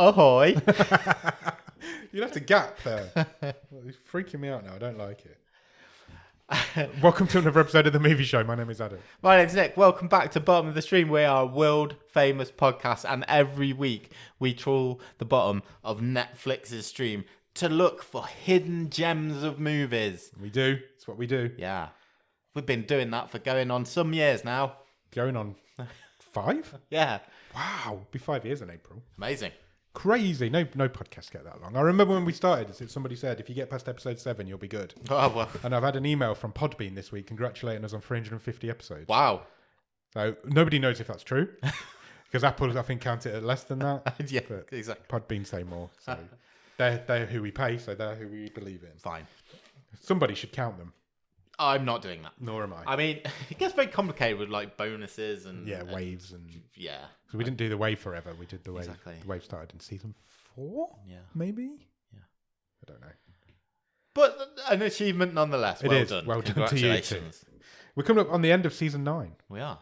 ahoy. You'd have to gap there. It's freaking me out now. I don't like it. Welcome to another episode of The Movie Show. My name is Adam. My name's Nick. Welcome back to Bottom of the Stream. We are a world famous podcast, and every week we trawl the bottom of Netflix's stream to look for hidden gems of movies. We do. It's what we do. Yeah. We've been doing that for going on some years now. Going on 5? Yeah. Wow. It'll be 5 years in April. Amazing. Crazy. No podcasts get that long. I remember when we started, somebody said, if you get past episode 7, you'll be good. Oh, well. And I've had an email from Podbean this week congratulating us on 350 episodes. Wow. So nobody knows if that's true. Because Apple, I think, count it at less than that. Yeah, but exactly. Podbean say more. So they're who we pay, so they're who we believe in. Fine. Somebody should count them. I'm not doing that. Nor am I. I mean, it gets very complicated with like bonuses and waves and yeah. So we didn't do the wave forever. We did the wave. Exactly. The wave started in season 4. Yeah. Maybe. Yeah. I don't know. But an achievement nonetheless. It well is. done. Well done to you too. Congratulations. We're coming up on the end of season 9. We are.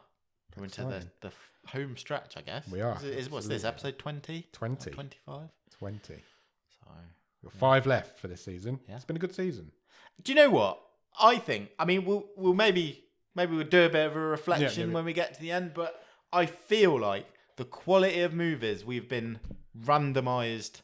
We're into the home stretch, I guess. We are. What's this, episode 20? 20. 25? 20. So, We've got 5 left for this season. Yeah. It's been a good season. do you know what? I think, I mean, we'll maybe we'll do a bit of a reflection when we get to the end, but I feel like the quality of movies we've been randomised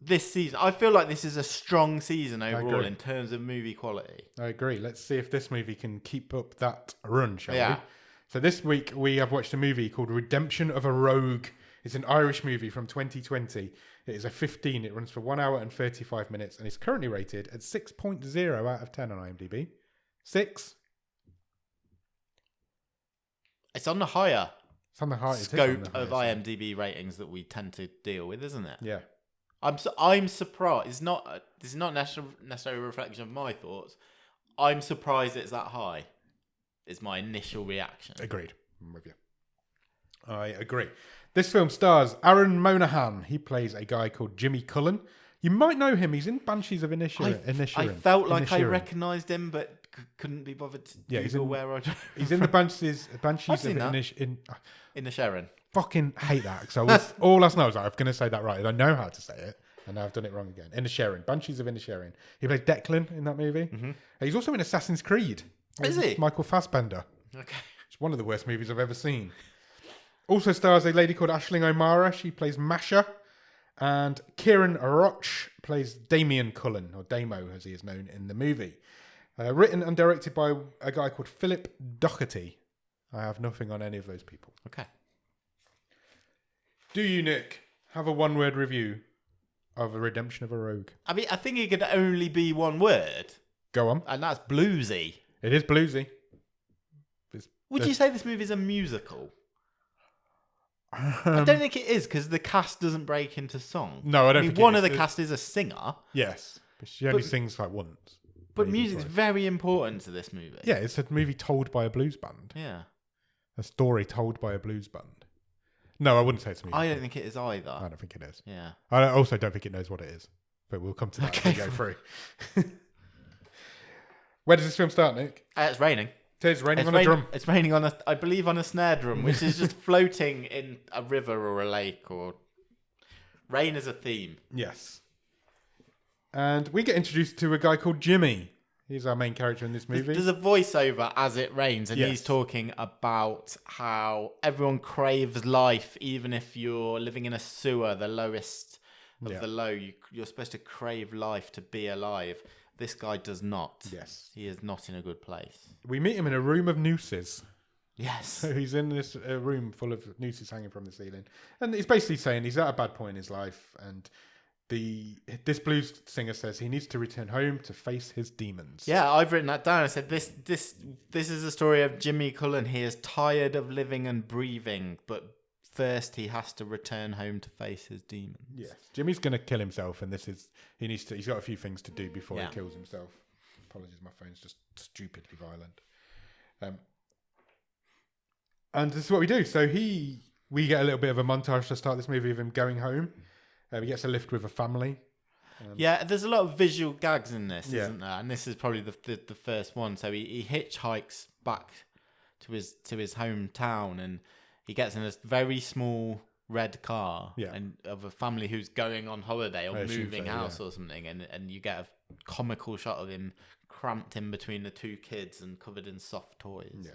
this season, I feel like this is a strong season overall in terms of movie quality. I agree. Let's see if this movie can keep up that run, shall Yeah. we? So this week we have watched a movie called Redemption of a Rogue. It's an Irish movie from 2020. It is a 15. It runs for 1 hour and 35 minutes and is currently rated at 6.0 out of 10 on IMDb. 6. It's on the higher It's on the high scope of IMDb ratings that we tend to deal with, isn't it? Yeah. I'm surprised. This is not necessarily a reflection of my thoughts. I'm surprised it's that high. Is my initial reaction. Agreed. I'm with you. I agree. This film stars Aaron Monaghan. He plays a guy called Jimmy Cullen. You might know him. He's in Banshees of Inisherin. I felt like I recognised him, but couldn't be bothered to Google where I. He's in the Banshees of Inisherin. Fucking hate that. So all last night I was like, I'm going to say that right. I know how to say it, and now I've done it wrong again. Inisherin. Banshees of Inisherin. He plays Declan in that movie. Mm-hmm. He's also in Assassin's Creed. Is he? Michael Fassbender. Okay. It's one of the worst movies I've ever seen. Also stars a lady called Aisling O'Mara. She plays Masha. And Kieran Roche plays Damien Cullen, or Damo as he is known in the movie. Written and directed by a guy called Philip Doherty. I have nothing on any of those people. Okay. Do you, Nick, have a one-word review of A Redemption of a Rogue? I mean, I think it could only be one word. Go on. And that's bluesy. It is bluesy. Would you say this movie is a musical? I don't think it is, because the cast doesn't break into song. No, I don't think one of the cast is a singer. Yes. But she only sings like once. But music's very important to this movie. Yeah, it's a movie told by a blues band. Yeah. A story told by a blues band. No, I wouldn't say it's a musical. I don't think it is either. I don't think it is. Yeah. I also don't think it knows what it is. But we'll come to that as we go through. Where does this film start, Nick? It's raining. It is raining on a drum. It's raining on I believe on a snare drum, which is just floating in a river or a lake, or rain is a theme. Yes. And we get introduced to a guy called Jimmy. He's our main character in this movie. There's a voiceover as it rains, and he's talking about how everyone craves life, even if you're living in a sewer, the lowest of the low. You're supposed to crave life to be alive. This guy does not. Yes. He is not in a good place. We meet him in a room of nooses. Yes. So he's in this room full of nooses hanging from the ceiling. And he's basically saying he's at a bad point in his life. And this blues singer says he needs to return home to face his demons. Yeah, I've written that down. I said, this is a story of Jimmy Cullen. He is tired of living and breathing, but first he has to return home to face his demons. Yes. Jimmy's going to kill himself, and he's got a few things to do before he kills himself. Apologies, my phone's just stupidly violent. And this is what we do. So we get a little bit of a montage to start this movie of him going home. He gets a lift with a family. Yeah, there's a lot of visual gags in this, isn't there? And this is probably the first one. So he hitchhikes back to his hometown, and he gets in a very small red car and of a family who's going on holiday or moving house or something, and you get a comical shot of him cramped in between the two kids and covered in soft toys.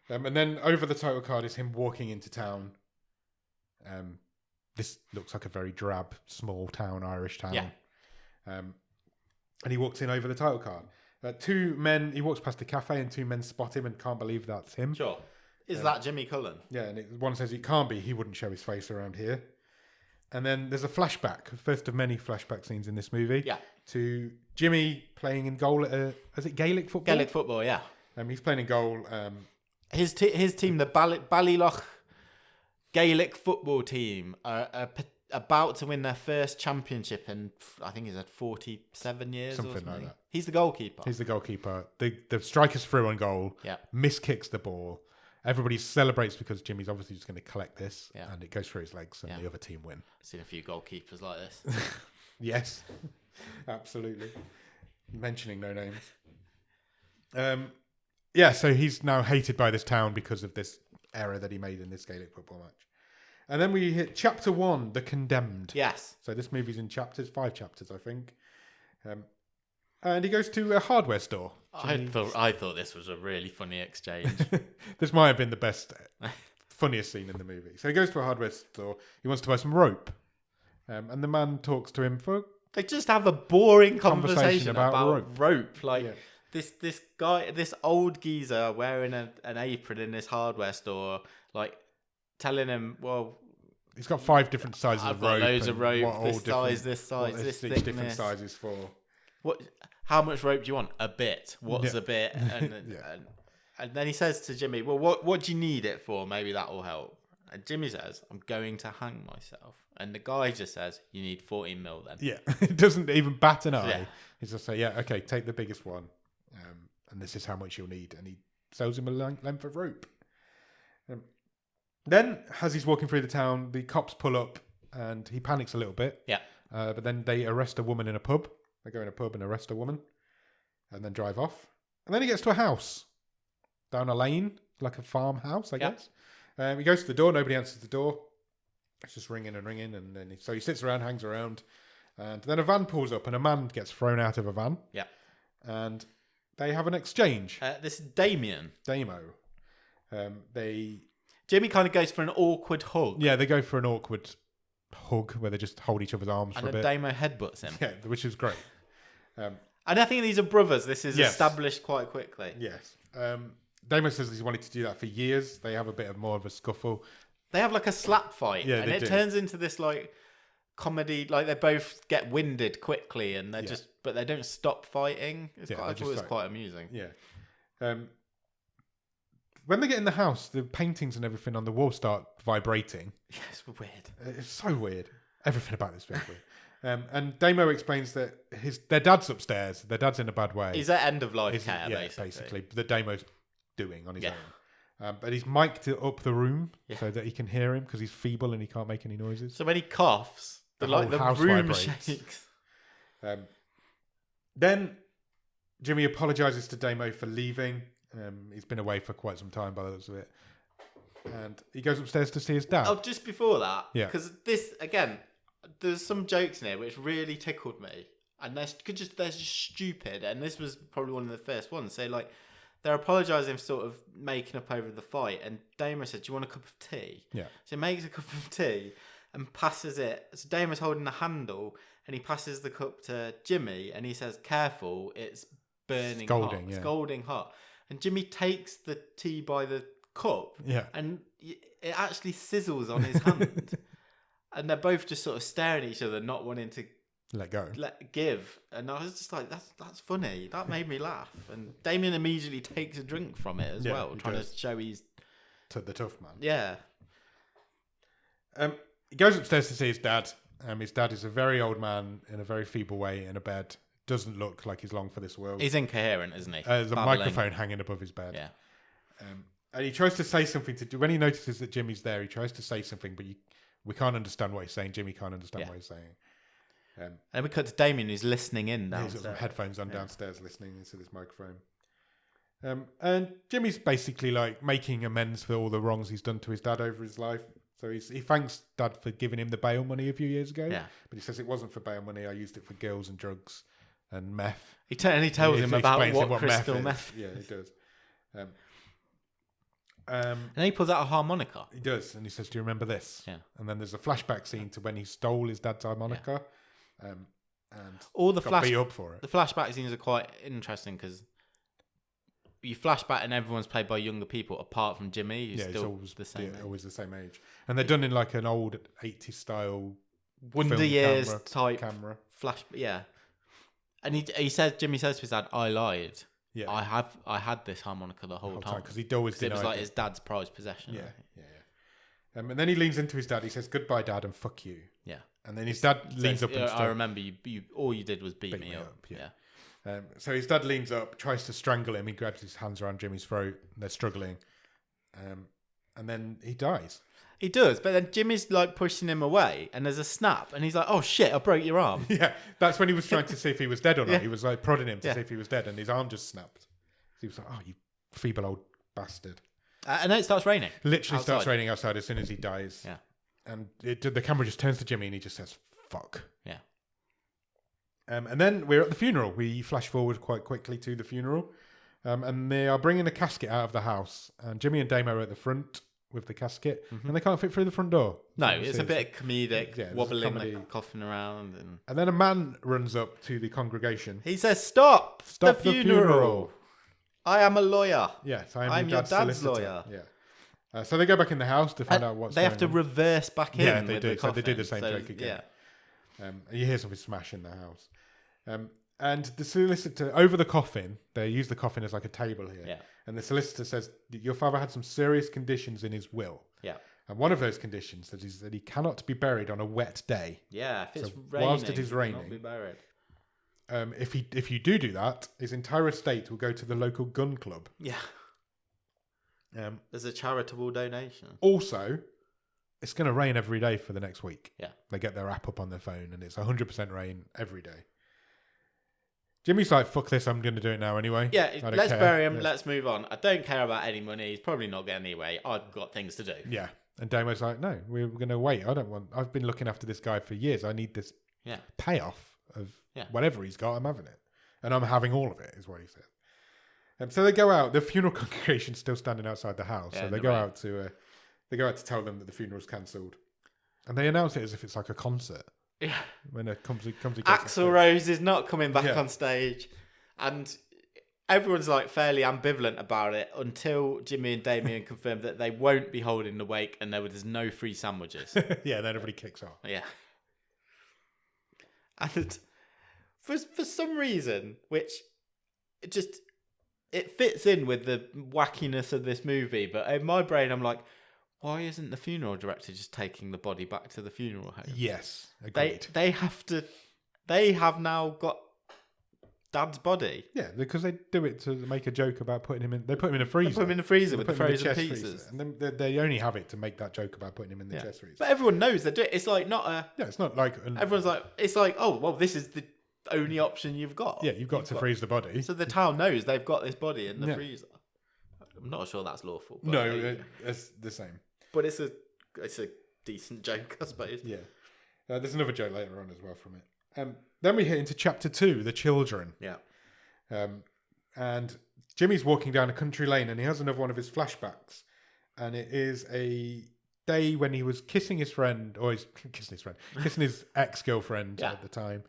And then over the title card is him walking into town. This looks like a very drab, small town, Irish town. Yeah. And he walks in over the title card. Two men, he walks past a cafe and two men spot him and can't believe that's him. Sure. Is that Jimmy Cullen? Yeah, and one says it can't be. He wouldn't show his face around here. And then there's a flashback, first of many flashback scenes in this movie. Yeah. To Jimmy playing in goal at is it Gaelic football? Gaelic football, yeah. He's playing in goal. His team, the Ballyloch Gaelic football team, are about to win their first championship in, I think he's had 47 years Something or something. like that. He's the goalkeeper. He's the goalkeeper. The striker's through on goal. Yeah. Miskicks the ball. Everybody celebrates because Jimmy's obviously just going to collect this. Yeah. And it goes through his legs and the other team win. I've seen a few goalkeepers like this. Yes. Absolutely. Mentioning no names. So he's now hated by this town because of this error that he made in this Gaelic football match. And then we hit chapter 1, The Condemned. Yes. So this movie's in chapters, 5 chapters, I think. And he goes to a hardware store. I thought this was a really funny exchange. This might have been the best, funniest scene in the movie. So he goes to a hardware store. He wants to buy some rope. And the man talks to him for... They just have a boring conversation about rope. This guy, this old geezer wearing an apron in this hardware store, like telling him, well, he's got 5 different sizes I've of got rope. Loads of rope. This size, what this each thickness. different sizes for. What? How much rope do you want? A bit. What's a bit? And then he says to Jimmy, well, what do you need it for? Maybe that will help. And Jimmy says, I'm going to hang myself. And the guy just says, you need 14 mil then. Yeah, it doesn't even bat an eye. Yeah. He just say, okay, take the biggest one. And this is how much you'll need. And he sells him a length of rope. Then, as he's walking through the town, the cops pull up and he panics a little bit. Yeah. But then they arrest a woman in a pub. They go in a pub and arrest a woman and then drive off. And then he gets to a house down a lane, like a farmhouse, I guess. He goes to the door. Nobody answers the door. It's just ringing. And then so he sits around, hangs around. And then a van pulls up and a man gets thrown out of a van. Yeah. And they have an exchange. This is Damien. Damo. Jimmy kind of goes for an awkward hug. Yeah, they go for an awkward hug where they just hold each other's arms for a bit. And Damo headbutts him. Yeah, which is great. And I think these are brothers. This is established quite quickly. Yes. Damo says he's wanted to do that for years. They have a bit of more of a scuffle. They have like a slap fight. Yeah, and it turns into this like comedy. Like they both get winded quickly and they're but they don't stop fighting. I thought it was quite amusing. Yeah. When they get in the house, the paintings and everything on the wall start vibrating. Yeah, it's weird. It's so weird. Everything about this is very weird. And Damo explains that their dad's upstairs. Their dad's in a bad way. He's at end of life care, basically. The Damo's doing on his own. But he's mic'd up the room so that he can hear him because he's feeble and he can't make any noises. So when he coughs, the house room vibrates. shakes. Then Jimmy apologises to Damo for leaving. He's been away for quite some time by the looks of it. And he goes upstairs to see his dad. Oh, just before that. Yeah. Because this, again, there's some jokes in here which really tickled me. And they're just stupid. And this was probably one of the first ones. So, like, they're apologising for sort of making up over the fight. And Damo said, do you want a cup of tea? Yeah. So he makes a cup of tea and passes it. So Damo's holding the handle and he passes the cup to Jimmy. And he says, careful, it's burning hot. Scalding hot. And Jimmy takes the tea by the cup, and it actually sizzles on his hand. And they're both just sort of staring at each other, not wanting to give. And I was just like, that's funny. That made me laugh. And Damien immediately takes a drink from it as well, trying to show he's the tough man. Yeah. He goes upstairs to see his dad. His dad is a very old man in a very feeble way in a bed. Doesn't look like he's long for this world. He's incoherent, isn't he? There's a microphone hanging above his bed. Yeah. And he tries to say something when he notices that Jimmy's there, he tries to say something, but we can't understand what he's saying. Jimmy can't understand what he's saying. And we cut to Damien, who's listening in downstairs. He's got some headphones on downstairs listening into this microphone. And Jimmy's basically like making amends for all the wrongs he's done to his dad over his life. So he thanks Dad for giving him the bail money a few years ago. Yeah. But he says it wasn't for bail money. I used it for girls and drugs and meth. He tells him about explains what crystal meth. Yeah, he does. And then he pulls out a harmonica. He does, and he says, "Do you remember this?" Yeah. And then there's a flashback scene to when he stole his dad's harmonica, and all the got beat up for it. The flashback scenes are quite interesting because you flash back and everyone's played by younger people apart from Jimmy, who's still always the same. Yeah, always the same age, and they're done in like an old 80s style Wonder Years type camera flash. Yeah, and Jimmy says to his dad, "I lied. Yeah, I had this harmonica the whole time because he'd always denied it was like his dad's prized possession." Yeah. And then he leans into his dad. He says, "Goodbye, Dad, and fuck you." Yeah. And then his dad leans up and I remember you. All you did was beat me up. Yeah. So his dad leans up, tries to strangle him. He grabs his hands around Jimmy's throat. And they're struggling, and then he dies. He does, but then Jimmy's like pushing him away, and there's a snap, and he's like, "Oh shit, I broke your arm." Yeah, that's when he was trying to see if he was dead or not. Yeah. He was like prodding him to see if he was dead, and his arm just snapped. He was like, "Oh, you feeble old bastard!" And then it starts raining. Literally starts raining outside as soon as he dies. Yeah, and the camera just turns to Jimmy, and he just says, "Fuck." Yeah. And then we're at the funeral. We flash forward quite quickly to the funeral, and they are bringing a casket out of the house, and Jimmy and Damo are at the front with the casket, and they can't fit through the front door. No, it's a bit comedic, wobbling, comedy. coughing around, and then a man runs up to the congregation. He says, "Stop the funeral. I am a lawyer." Yes, I'm your dad's lawyer. Yeah. So they go back in the house to find out what's going on. They have to reverse back in. Yeah, they with do. The coffin, so they do the same joke again. Yeah. You hear something smash in the house. And the solicitor, over the coffin, they use the coffin as like a table here. Yeah. And the solicitor says, your father had some serious conditions in his will. Yeah. And one of those conditions is that he cannot be buried on a wet day. Yeah, if it's raining, whilst it is raining, he cannot be buried. If you do that, his entire estate will go to the local gun club. Yeah. There's a charitable donation. Also, it's going to rain every day for the next week. Yeah. They get their app up on their phone and it's 100% rain every day. Jimmy's like, fuck this, I'm going to do it now anyway. Yeah, let's bury him, let's move on. I don't care about any money. He's probably not getting anyway. I've got things to do. Yeah. And Damo's like, no, we're going to wait. I've been looking after this guy for years. I need this payoff of whatever he's got. I'm having it. And I'm having all of it, is what he said. So they go out. The funeral congregation's still standing outside the house. So they go out to tell them that the funeral's cancelled. And they announce it as if it's like a concert. Yeah. When it comes Axl Rose is not coming back on stage. And everyone's like fairly ambivalent about it until Jimmy and Damien confirm that they won't be holding the wake and there's no free sandwiches. Yeah, then everybody kicks off. Yeah. And for some reason, which it fits in with the wackiness of this movie, but in my brain I'm like, why isn't the funeral director just taking the body back to the funeral home? Yes, agreed. They have now got Dad's body. Yeah, because they do it to make a joke about putting him in. They put him in a freezer. They put him in the freezer with the frozen pieces. Freezer. And then they only have it to make that joke about putting him in the chest freezer. But everyone knows they do it. It's like not a. Yeah, it's not like. Everyone's like, it's like, oh well, this is the only option you've got. Yeah, you've got to freeze the body. So the town knows they've got this body in the freezer. I'm not sure that's lawful. But no, it's the same. But it's a decent joke, I suppose. Yeah. There's another joke later on as well from it. Then we hit into chapter 2, the children. Yeah. And Jimmy's walking down a country lane and he has another one of his flashbacks. And it is a day when he was kissing his friend, or he's kissing his ex-girlfriend at the time.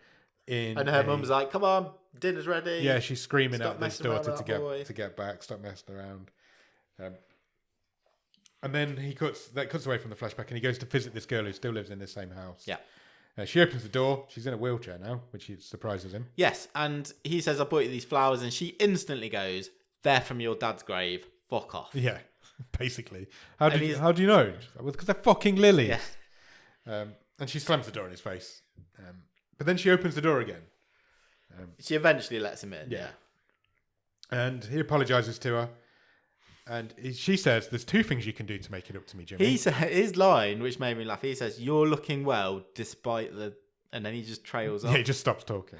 And her mum's like, come on, dinner's ready. Yeah, she's screaming at this daughter to get back, stop messing around. And then he cuts away from the flashback and he goes to visit this girl who still lives in the same house. Yeah. She opens the door. She's in a wheelchair now, which surprises him. Yes, and he says, I bought you these flowers, and she instantly goes, they're from your dad's grave. Fuck off. Yeah, basically. How do you know? Because they're fucking lilies. Yeah. And she slams the door in his face. But then she opens the door again. She eventually lets him in. Yeah. And he apologises to her. And she says, there's two things you can do to make it up to me, Jimmy. He said, his line, which made me laugh, he says, you're looking well despite the... And then he just trails off. Yeah, he just stops talking.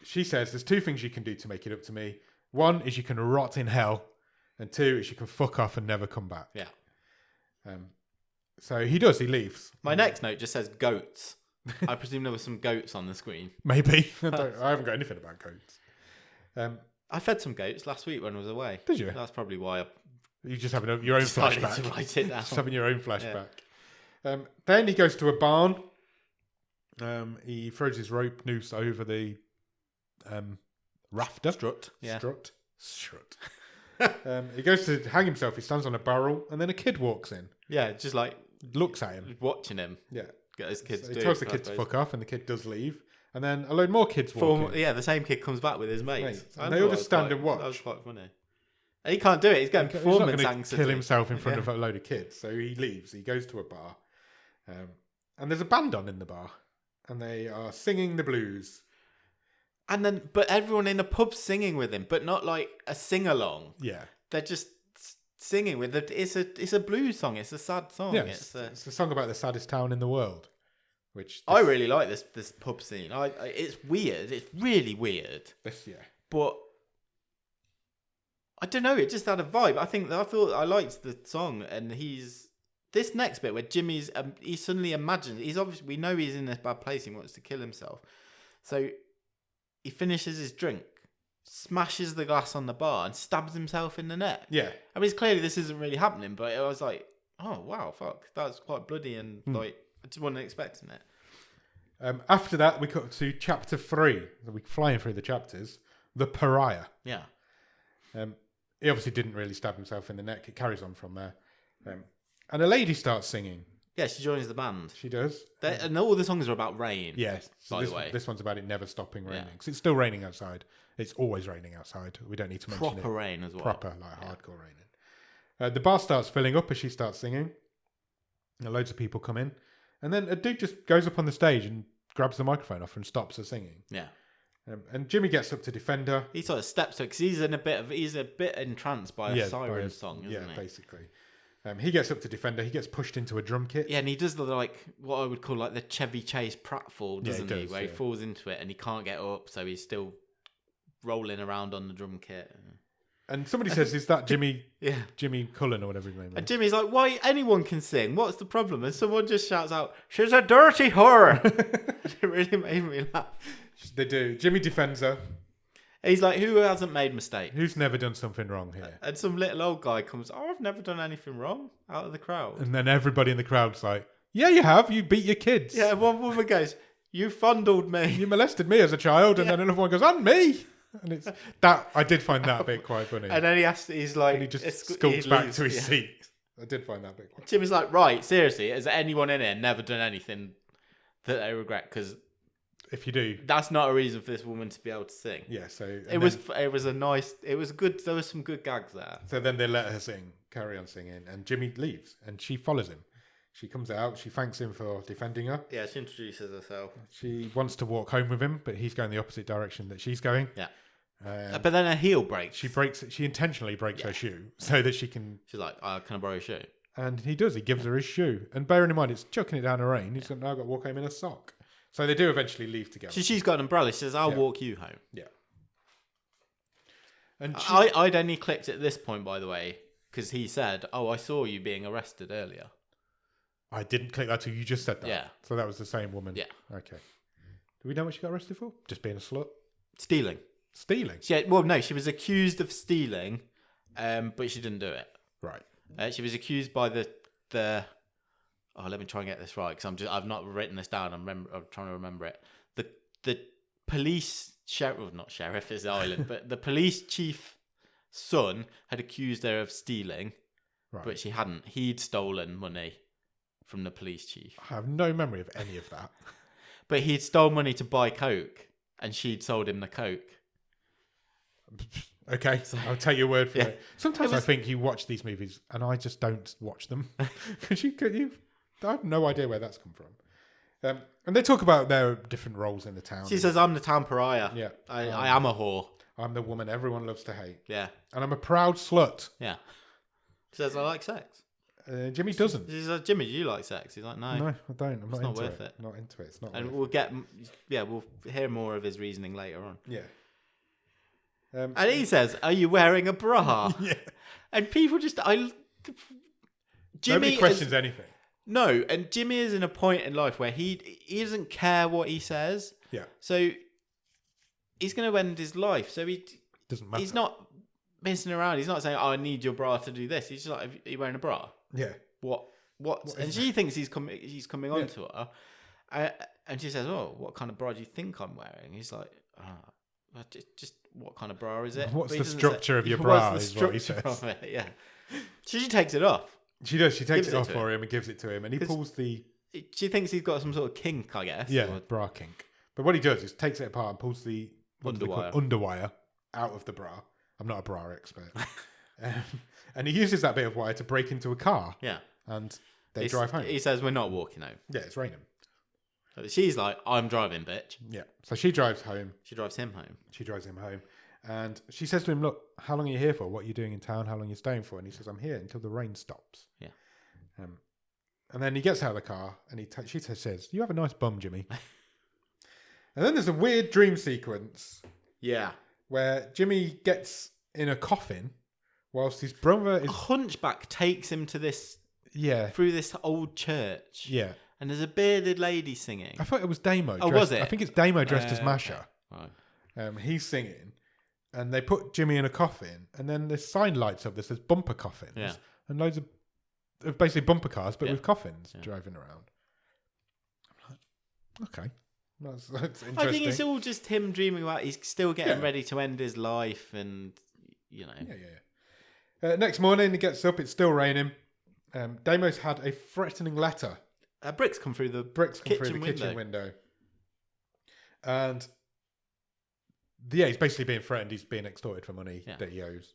She says, there's two things you can do to make it up to me. One is you can rot in hell. And two is you can fuck off and never come back. Yeah. So he does. He leaves. My next note just says goats. I presume there were some goats on the screen. Maybe. I haven't got anything about goats. I fed some goats last week when I was away. Did you? That's probably why I You just having your own decided flashback. to write it down. Just having your own flashback. Then he goes to a barn. He throws his rope noose over the rafter. Strut. Yeah. Strut. He goes to hang himself. He stands on a barrel, and then a kid walks in. Yeah, just like Looks at him. watching him. Yeah. Get his kids So do. he tells the kid to fuck off, and the kid does leave. And then a load more kids walk in. Yeah, the same kid comes back with his mates. And they all just stand and watch. That was quite funny. And he can't do it. He's getting performance He's not anxiety. going to kill himself in front of a load of kids. So he leaves. He goes to a bar. And there's a band on in the bar. And they are singing the blues. And then, but everyone in the pub's singing with him, but not like a sing-along. Yeah. They're just singing with it. It's a blues song. It's a sad song. Yeah, it's a song about the saddest town in the world. I really like this pub scene. It's weird. It's really weird. But I don't know. It just had a vibe. I thought I liked the song, and this next bit where Jimmy's he suddenly imagines we know he's in this bad place. He wants to kill himself, so he finishes his drink, smashes the glass on the bar, and stabs himself in the neck. Yeah, I mean, it's clearly this isn't really happening, but I was like, oh wow, fuck, that's quite bloody, and like I just wasn't expecting it. After that, we cut to chapter 3. We're flying through the chapters. The Pariah. Yeah. He obviously didn't really stab himself in the neck. It carries on from there. And a lady starts singing. Yeah, she joins the band. She does. And all the songs are about rain. Yes. By the way. This one's about it never stopping raining. Because it's still raining outside. It's always raining outside. We don't need to mention it. Proper rain as well. Proper, hardcore raining. The bar starts filling up as she starts singing. And loads of people come in. And then a dude just goes up on the stage and grabs the microphone off and stops her singing. Yeah. And Jimmy gets up to defend her. He sort of steps to because he's a bit entranced by a siren song, isn't he? Yeah, basically. He gets up to defend her. He gets pushed into a drum kit. Yeah, and he does the what I would call the Chevy Chase pratfall, doesn't he? Where he falls into it and he can't get up, so he's still rolling around on the drum kit. And somebody says, "Is that Jimmy? Jimmy Cullen or whatever his name is?" And Jimmy's like, "Why anyone can sing? What's the problem?" And someone just shouts out, "She's a dirty whore!" It really made me laugh. They do. Jimmy defends her. He's like, "Who hasn't made mistakes? Who's never done something wrong here?" And some little old guy comes, "Oh, I've never done anything wrong," out of the crowd. And then everybody in the crowd's like, "Yeah, you have. You beat your kids." Yeah, one woman goes, "You fondled me. You molested me as a child," and then another one goes, "And me." And it's that I did find that bit quite funny. And then he's like, and he just skulks back to his seat. I did find that bit quite funny. Jimmy's like, right, seriously, has anyone in here never done anything that they regret? Because if you do, that's not a reason for this woman to be able to sing. Yeah, so it was good. There was some good gags there. So then they let her carry on singing, and Jimmy leaves, and she follows him. She comes out. She thanks him for defending her. Yeah, she introduces herself. She wants to walk home with him, but he's going the opposite direction that she's going. Yeah. But then her heel breaks. She intentionally breaks her shoe so that she can. She's like, "Can I borrow your shoe?" And he does. He gives her his shoe. And bearing in mind, it's chucking it down the rain. He's now got to walk home in a sock. So they do eventually leave together. She's got an umbrella. She says, "I'll walk you home." Yeah. And I'd only clicked at this point, by the way, because he said, "Oh, I saw you being arrested earlier." I didn't click that till you just said that. Yeah. So that was the same woman. Yeah. Okay. Do we know what she got arrested for? Just being a slut? Stealing. She was accused of stealing, but she didn't do it. Right. She was accused by the. Oh, let me try and get this right because I've not written this down. I'm trying to remember it. The police sheriff, well, not sheriff, is the island, but the police chief's son had accused her of stealing, but she hadn't. He'd stolen money from the police chief. I have no memory of any of that. But he'd stole money to buy coke, and she'd sold him the coke. Okay, I'll take your word for it. Sometimes I think you watch these movies and I just don't watch them because I have no idea where that's come from. And they talk about their different roles in the town. She says, "I'm the town pariah. Yeah, I am a whore. I'm the woman everyone loves to hate. Yeah, and I'm a proud slut. Yeah." She says, "I like sex." Jimmy doesn't. She says, "Jimmy, do you like sex?" He's like, "No, I don't. I'm not into worth it. Not into it. It's not." And we'll we'll hear more of his reasoning later on. Yeah. And he says, "Are you wearing a bra?" Yeah. And people just, Jimmy nobody questions anything. No, and Jimmy is in a point in life where he doesn't care what he says. Yeah. So he's going to end his life. So Doesn't matter. he's not messing around. He's not saying, "Oh, I need your bra to do this." He's just like, "Are you wearing a bra?" Yeah. What? And she thinks he's coming on to her, and she says, "Oh, what kind of bra do you think I'm wearing?" He's like, just what kind of bra is it? What's But the he doesn't structure of your bra? What's Is the what he structure says. of it? Yeah. So she takes it off. She does. She takes Gives it it off to for him and gives it to him, and he pulls the She thinks he's got some sort of kink, I guess. or bra kink. But what he does is takes it apart and pulls the underwire out of the bra. I'm not a bra expert. And he uses that bit of wire to break into a car. Yeah. And they drive home. He says, "We're not walking home." Yeah, it's raining. So she's like, "I'm driving, bitch." Yeah. So she drives home. She drives him home. She drives him home. And she says to him, "Look, how long are you here for? What are you doing in town? How long are you staying for?" And he says, "I'm here until the rain stops." Yeah. And then he gets out of the car and she says, "You have a nice bum, Jimmy." And then there's a weird dream sequence. Yeah. Where Jimmy gets in a coffin whilst his brother is... A hunchback takes him to this... Yeah. Through this old church. Yeah. And there's a bearded lady singing. I thought it was Damo. Oh, was it? I think it's Damo dressed as Masha. Okay. Right. He's singing. And they put Jimmy in a coffin. And then this sign lights up that says bumper coffins. Yeah. And loads of basically bumper cars, but with coffins driving around. I'm like, okay. That's interesting. I think it's all just him dreaming about he's still getting ready to end his life and, Yeah. Next morning, he gets up. It's still raining. Damo's had a threatening letter. Bricks come through the kitchen window. And he's basically being threatened. He's being extorted for money that he owes.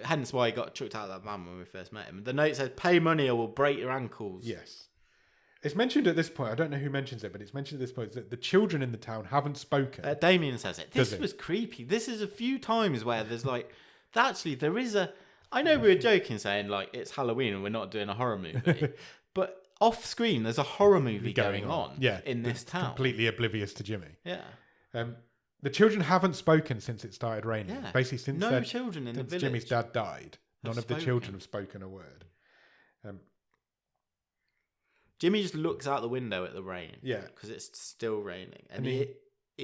Hence why he got chucked out of that van when we first met him. The note says, "Pay money or we'll break your ankles." Yes. It's mentioned at this point, I don't know who mentions it, but it's mentioned at this point that the children in the town haven't spoken. Damien says it. This was creepy. This is a few times where there's like, actually there is a, I know we were joking saying like it's Halloween and we're not doing a horror movie, but off screen there's a horror movie going on in this town. Completely oblivious to Jimmy. Yeah. The children haven't spoken since it started raining. Yeah. Basically since no children in the village. Jimmy's dad died. None of the children have spoken a word. Jimmy just looks out the window at the rain. Yeah. Because it's still raining. And he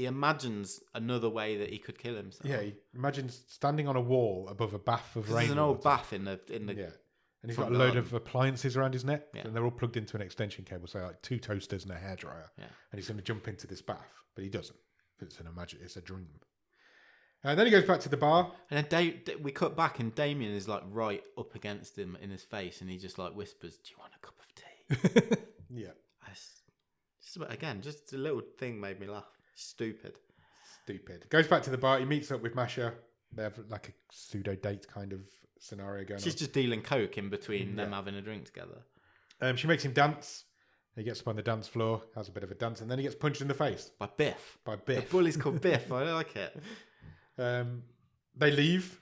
imagines another way that he could kill himself. Yeah, he imagines standing on a wall above a bath of rain. There's an old bath in the Yeah. And he's got a load of appliances around his neck. Yeah. And they're all plugged into an extension cable. So like 2 toasters and a hairdryer. Yeah. And he's going to jump into this bath. But he doesn't. It's a dream. And then he goes back to the bar. And then we cut back and Damien is like right up against him in his face. And he just like whispers, "Do you want a cup of tea?" Yeah. Just a little thing made me laugh. Stupid. Goes back to the bar. He meets up with Masha. They have like a pseudo date kind of scenario going on. She's just dealing coke in between them having a drink together. She makes him dance. He gets up on the dance floor, has a bit of a dance, and then he gets punched in the face. By Biff. The bully's called Biff. I like it. They leave.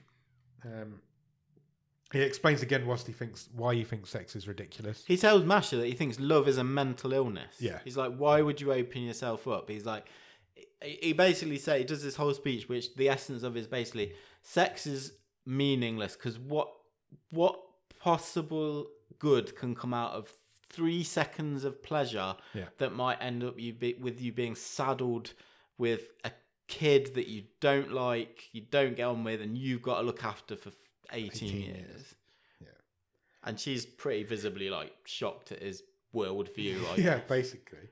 He explains again why he thinks sex is ridiculous. He tells Masha that he thinks love is a mental illness. Yeah. He's like, why would you open yourself up? He's like, he basically he does this whole speech, which the essence of is basically sex is meaningless because what possible good can come out of 3 seconds of pleasure that might end up with you being saddled with a kid that you don't like, you don't get on with, and you've got to look after for 18 years. Yeah. And she's pretty visibly like shocked at his worldview. Yeah, basically.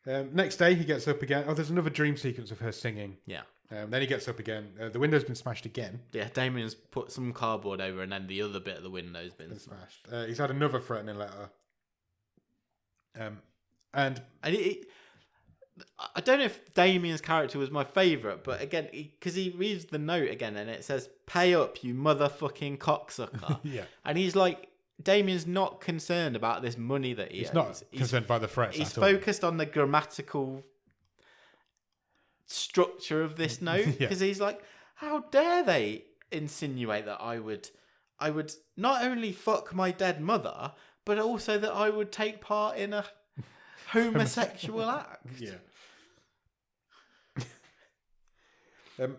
Next day he gets up again. Oh, there's another dream sequence of her singing. Yeah. Then he gets up again. The window's been smashed again. Yeah, Damien's put some cardboard over and then the other bit of the window's been smashed. He's had another threatening letter. And I don't know if Damien's character was my favourite, but again, because he reads the note again and it says, "Pay up, you motherfucking cocksucker." Yeah. And he's like, Damien's not concerned about this money that he owes. Not concerned by the threats. He's focused on the grammatical structure of this note because he's like, how dare they insinuate that I would not only fuck my dead mother, but also that I would take part in a homosexual act. Yeah.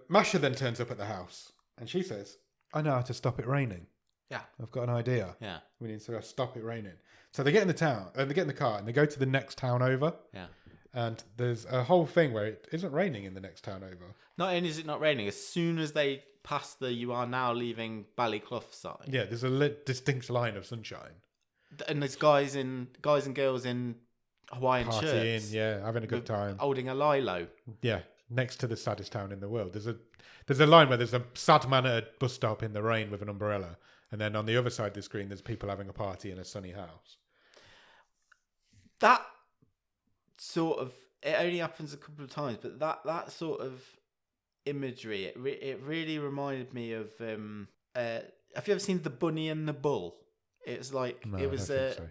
Masha then turns up at the house and she says, "I know how to stop it raining." Yeah. I've got an idea. Yeah. We need to stop it raining. So they get in the town, and they get in the car, and they go to the next town over. Yeah. And there's a whole thing where it isn't raining in the next town over. Not only is it not raining, as soon as they pass the "you are now leaving Ballyclough" sign. Yeah, there's a distinct line of sunshine. And there's guys and girls in Hawaiian Partying, shirts. yeah, having a good time. Holding a lilo. Yeah, next to the saddest town in the world. There's a line where there's a sad man at a bus stop in the rain with an umbrella. And then on the other side of the screen, there's people having a party in a sunny house. That sort of, it only happens a couple of times, but that sort of imagery, it really reminded me of, have you ever seen The Bunny and the Bull? It's like, No, it was I don't think so.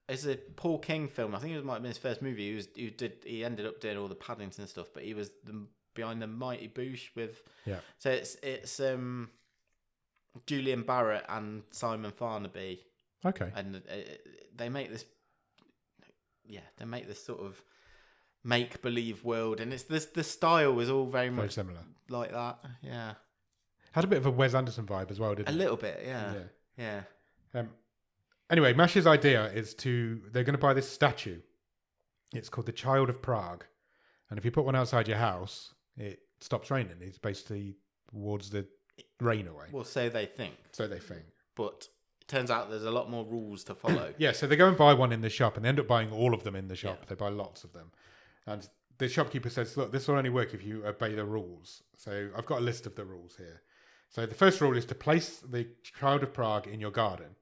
It's a Paul King film. I think it might have been his first movie. He ended up doing all the Paddington stuff, but he was behind the Mighty Boosh with. Yeah. So it's Julian Barrett and Simon Farnaby, Okay. and they make this. Yeah, they make this sort of make believe world, and it's this. The style was all very much similar, like that. Yeah. Had a bit of a Wes Anderson vibe as well, didn't it? A little bit, yeah. Anyway, Mash's idea is they're going to buy this statue. It's called the Child of Prague. And if you put one outside your house, it stops raining. It's basically wards the rain away. Well, so they think. But it turns out there's a lot more rules to follow. Yeah, so they go and buy one in the shop, and they end up buying all of them in the shop. Yeah. They buy lots of them. And the shopkeeper says, look, this will only work if you obey the rules. So I've got a list of the rules here. So the first rule is to place the Child of Prague in your garden.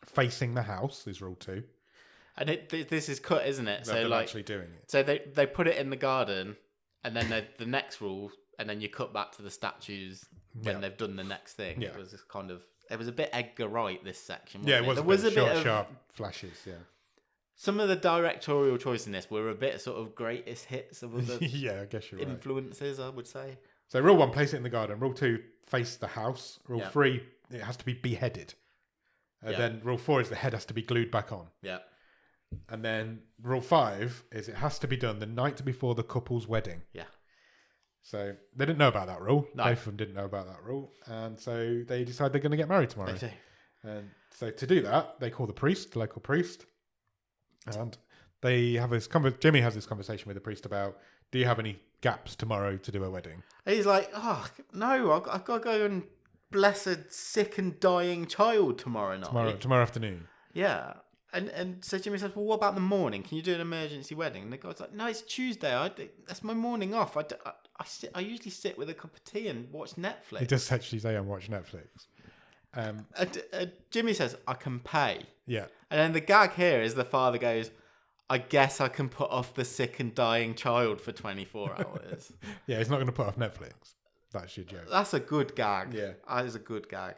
Facing the house is rule 2. And this is cut, isn't it? They're actually doing it. So they put it in the garden, and then the next rule, and then you cut back to the statues when they've done the next thing. Yeah. It was kind of, it was a bit Edgar Wright, this section. Yeah, it was. There was a bit of sharp flashes. Yeah. Some of the directorial choice in this were a bit sort of greatest hits of other yeah, I guess you're influences, I would say. So rule 1, place it in the garden. Rule 2, face the house. Rule 3, it has to be beheaded. Then rule 4 is the head has to be glued back on. Yeah. And then rule 5 is it has to be done the night before the couple's wedding. Yeah. So they didn't know about that rule. No. Both of them didn't know about that rule. And so they decide they're going to get married tomorrow. They do. And so to do that, they call the local priest. And they have this Jimmy has this conversation with the priest about, do you have any gaps tomorrow to do a wedding? And he's like, oh, no, I've got to go and bless a sick and dying child tomorrow night. Tomorrow afternoon. Yeah. And so Jimmy says, well, what about the morning? Can you do an emergency wedding? And the guy's like, no, it's Tuesday. That's my morning off. I usually sit with a cup of tea and watch Netflix. He does actually say I'm watching Netflix. Jimmy says, I can pay. Yeah. And then the gag here is the father goes, I guess I can put off the sick and dying child for 24 hours. Yeah, he's not going to put off Netflix. That's your joke. That's a good gag. Yeah. That is a good gag.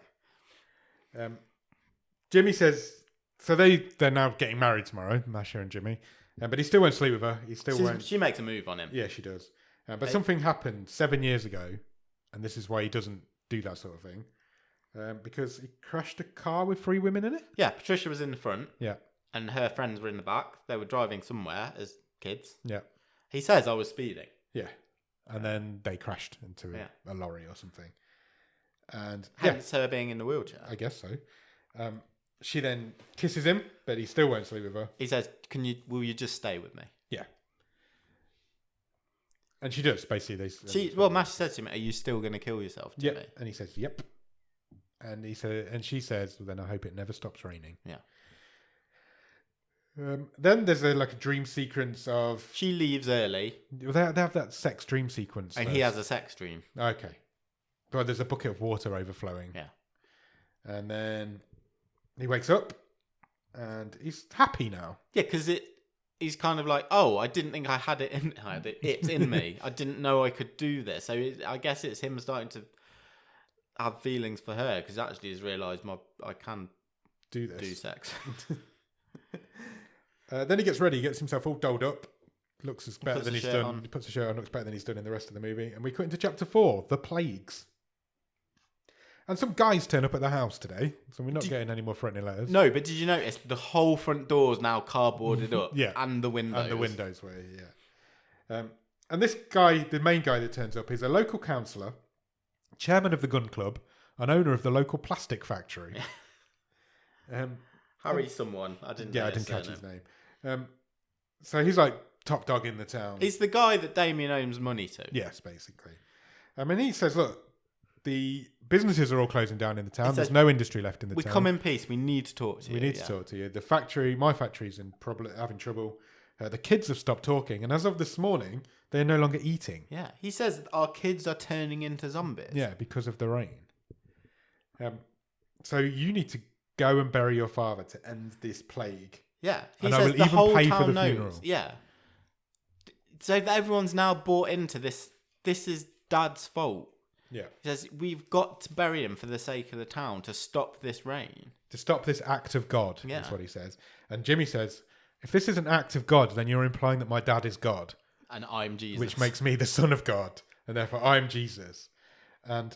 Jimmy says, so they're now getting married tomorrow, Masha and Jimmy. But he still won't sleep with her. She makes a move on him. Yeah, she does. But something happened 7 years ago, and this is why he doesn't do that sort of thing. Because he crashed a car with 3 women in it. Yeah, Patricia was in the front. Yeah. And her friends were in the back. They were driving somewhere as kids. Yeah. He says I was speeding. Yeah. And then they crashed into a lorry or something. And hence her being in the wheelchair. I guess so. She then kisses him, but he still won't sleep with her. He says, will you just stay with me? Yeah. And she does, basically. Mash said to him, are you still going to kill yourself, Jimmy? Yep. And he says, yep. And she says, well, then I hope it never stops raining. Yeah. Then there's a dream sequence of... She leaves early. They have that sex dream sequence. And he has a sex dream. Okay. But there's a bucket of water overflowing. Yeah. And then he wakes up and he's happy now. Yeah, because he's kind of like, oh, I didn't think I had it in it's in me. I didn't know I could do this. So I guess it's him starting to have feelings for her because actually he's realised I can do this. Do sex. Then he gets ready. He gets himself all dolled up. Looks as better than he's done. On. He puts a shirt on. Looks better than he's done in the rest of the movie. And we cut into chapter 4, the plagues. And some guys turn up at the house today, so we're not getting any more threatening letters. No, but did you notice the whole front door's now cardboarded up? Yeah, and the windows. And the windows were and this guy, the main guy that turns up, is a local councillor, chairman of the gun club, an owner of the local plastic factory. Harry someone. I didn't catch his name. So he's like top dog in the town. He's the guy that Damien owes money to. Yes, basically. And he says, look, the businesses are all closing down in the town. There's no industry left in the town. We come in peace. We need to talk to you. We need to talk to you. The factory, my factory's having trouble. The kids have stopped talking. And as of this morning, they're no longer eating. Yeah. He says our kids are turning into zombies. Yeah, because of the rain. So you need to go and bury your father to end this plague. Yeah. And I will even pay for the funeral. Yeah. So everyone's now bought into this. This is Dad's fault. Yeah. He says, we've got to bury him for the sake of the town to stop this rain. To stop this act of God, yeah. That's what he says. And Jimmy says, if this is an act of God, then you're implying that my dad is God. And I'm Jesus. Which makes me the son of God. And therefore I'm Jesus. And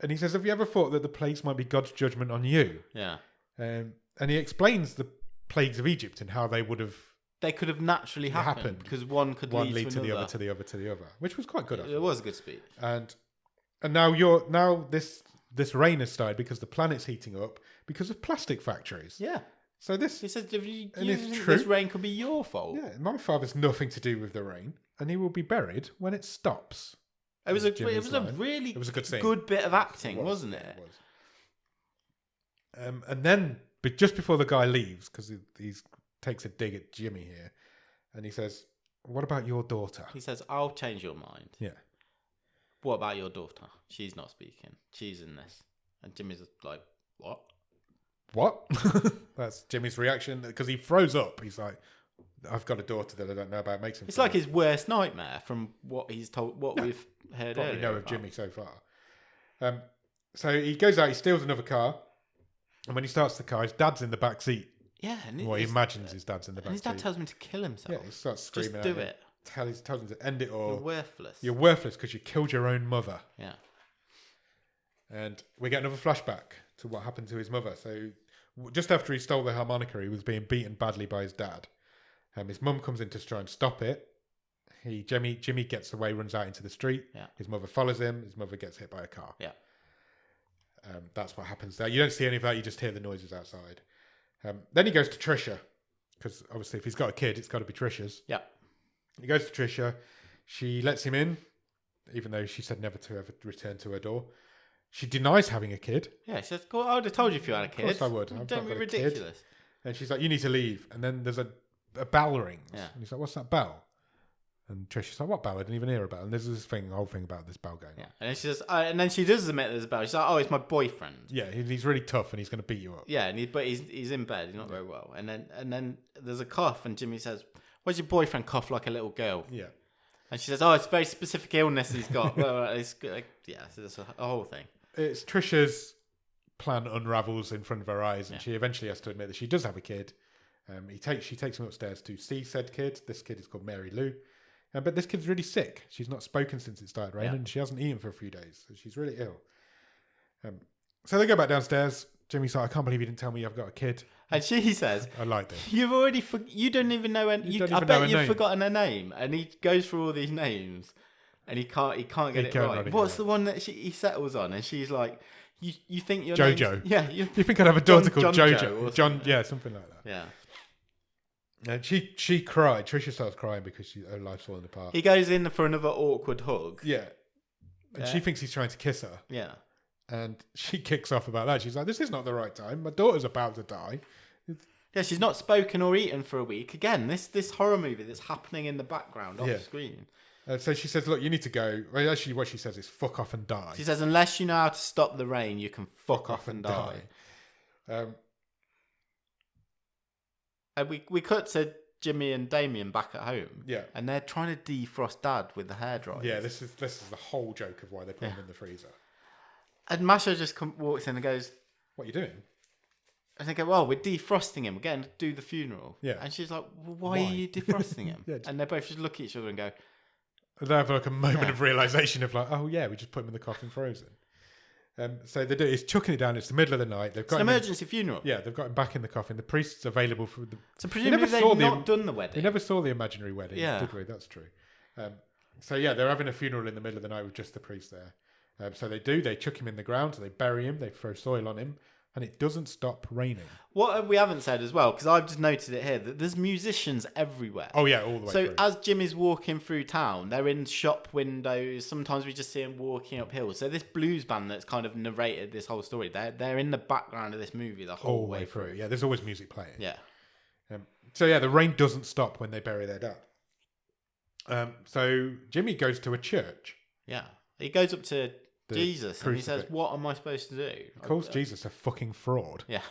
he says, have you ever thought that the plagues might be God's judgment on you? Yeah. And he explains the plagues of Egypt and how they would have... They could have naturally happened because one could lead to the other, to the other, to the other. Which was quite good. It was a good speech. And now this rain has started because the planet's heating up because of plastic factories. Yeah. So this... He said, this rain could be your fault. Yeah, my father's nothing to do with the rain, and he will be buried when it stops. It was a really good bit of acting, wasn't it? It was. And then, but just before the guy leaves, because he takes a dig at Jimmy here, and he says, what about your daughter? He says, I'll change your mind. Yeah. What about your daughter? She's not speaking. She's in this. And Jimmy's like, what? What? That's Jimmy's reaction, because he froze up. He's like, I've got a daughter that I don't know about. It makes him. It's like his worst nightmare from what he's told, we've heard probably earlier. Know of Jimmy so far. So he goes out, he steals another car, and when he starts the car, his dad's in the back seat. Yeah. Well, he imagines his dad's in the back seat. And his dad tells him to kill himself. Yeah, he starts screaming Just do it. Tells him to end it all. You're worthless. You're worthless because you killed your own mother. Yeah. And we get another flashback to what happened to his mother. So just after he stole the harmonica, he was being beaten badly by his dad. His mum comes in to try and stop it. Jimmy gets away, runs out into the street. Yeah. His mother follows him. His mother gets hit by a car. Yeah. That's what happens there. You don't see any of that. You just hear the noises outside. Then he goes to Trisha, because obviously if he's got a kid, it's got to be Trisha's. Yeah. He goes to Trisha. She lets him in, even though she said never to ever return to her door. She denies having a kid. Yeah, she says, I would have told you if you had a kid. Of course I would. Don't be ridiculous. Kid. And she's like, you need to leave. And then there's a bell rings. Yeah. And he's like, what's that bell? And Trisha's like, what bell? I didn't even hear a bell. And there's this whole thing about this bell going on. And then she says, and then she does admit there's a bell. She's like, it's my boyfriend. Yeah, he's really tough and he's going to beat you up. Yeah, but he's in bed. He's not very well. And then there's a cough, and Jimmy says, why does your boyfriend cough like a little girl? Yeah. And she says, it's a very specific illness he's got. It's like, so there's a whole thing. It's Trisha's plan unravels in front of her eyes, and she eventually has to admit that she does have a kid. She takes him upstairs to see said kid. This kid is called Mary Lou. But this kid's really sick. She's not spoken since it started raining, and she hasn't eaten for a few days. So she's really ill. So they go back downstairs. Jimmy's like, I can't believe you didn't tell me I've got a kid. And she says, I like this. You've already, you don't even know, I bet you've forgotten her name. And he goes through all these names, and he can't get it right. What's the one that he settles on? And she's like, you think your Jojo. Yeah. You think I'd have a daughter called John Jojo? John, yeah, something like that. Yeah. And she cried. Trisha starts crying because her life's falling apart. He goes in for another awkward hug. Yeah. And she thinks he's trying to kiss her. Yeah. And she kicks off about that. She's like, this is not the right time. My daughter's about to die. Yeah, she's not spoken or eaten for a week. Again, this horror movie that's happening in the background off screen. So she says, look, you need to go. Well, actually, what she says is fuck off and die. She says, unless you know how to stop the rain, you can fuck off and die. And we cut to Jimmy and Damien back at home. Yeah. And they're trying to defrost Dad with the hairdryer. Yeah, this is the whole joke of why they put him in the freezer. And Masha just walks in and goes, what are you doing? And they go, well, we're defrosting him. We're going to do the funeral. Yeah. And she's like, well, why are you defrosting him? Yeah, and they both just look at each other and go... They have like a moment of realisation of like, oh yeah, we just put him in the coffin frozen. So they do is chucking it down. It's the middle of the night. They've got it's an emergency funeral. Yeah, they've got him back in the coffin. The priest's available for the... So presumably they've not done the wedding. They never saw the imaginary wedding, did we? That's true. So yeah, they're having a funeral in the middle of the night with just the priest there. So they do. They chuck him in the ground. So they bury him. They throw soil on him. And it doesn't stop raining. What we haven't said as well, because I've just noted it here, that there's musicians everywhere. Oh, yeah, all the way through. So as Jimmy's walking through town, they're in shop windows. Sometimes we just see him walking up hills. So this blues band that's kind of narrated this whole story, they're in the background of this movie the whole way through. Yeah, there's always music playing. Yeah. So, yeah, the rain doesn't stop when they bury their dad. So Jimmy goes to a church. Yeah. He goes up to Jesus and he says, crucifix. what am I supposed to do? He calls Jesus a fucking fraud. Yeah.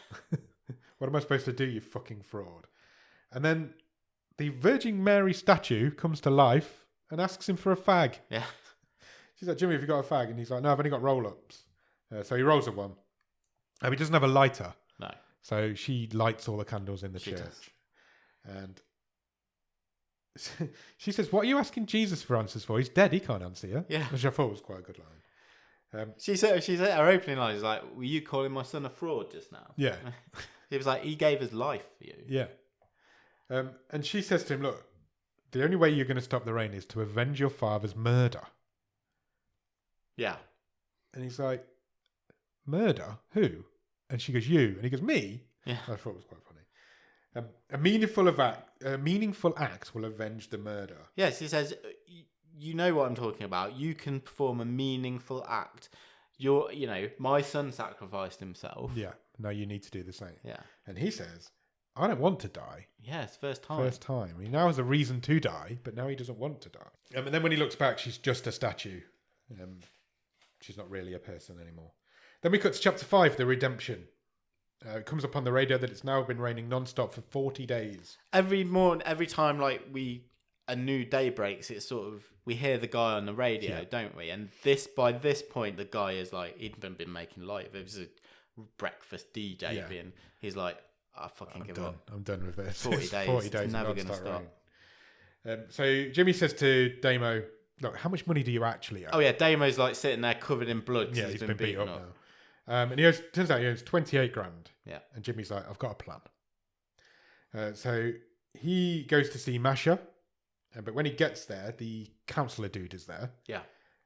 What am I supposed to do, you fucking fraud? And then the Virgin Mary statue comes to life and asks him for a fag. Yeah. She's like, Jimmy, have you got a fag? And he's like, no, I've only got roll-ups. So he rolls up one. He doesn't have a lighter. No. So she lights all the candles in the church. Does. And she says, what are you asking Jesus for answers for? He's dead. He can't answer you. Yeah. Which I thought was quite a good line. She said her opening line is like, were you calling my son a fraud just now? Yeah. He was like, he gave his life for you. Yeah. And she says to him, look, the only way you're going to stop the rain is to avenge your father's murder. Yeah. And he's like, murder? Who? And she goes, you. And he goes, me? Yeah. I thought it was quite funny. A meaningful act will avenge the murder. Yes, he says, you know what I'm talking about. You can perform a meaningful act. My son sacrificed himself. Yeah. Now you need to do the same. Yeah. And he says, I don't want to die. Yeah, it's first time. First time. He now has a reason to die, but now he doesn't want to die. And then when he looks back, she's just a statue. She's not really a person anymore. Then we cut to chapter 5, the redemption. It comes up on the radio that it's now been raining non-stop for 40 days. Every morning, every time a new day breaks, it's sort of, we hear the guy on the radio, don't we? And by this point, the guy is like, he'd been making light of it. It was a breakfast DJ being, he's like, I fucking give up. I'm done with this. 40 days. 40 days. It's never going to non-stop stop. rain. So Jimmy says to Damo, look, how much money do you actually owe? Oh yeah, Damo's like sitting there covered in blood. Yeah, he's been beat up now. And turns out he owes 28 grand. Yeah. And Jimmy's like, I've got a plan. So he goes to see Masha. But when he gets there, the counsellor dude is there. Yeah.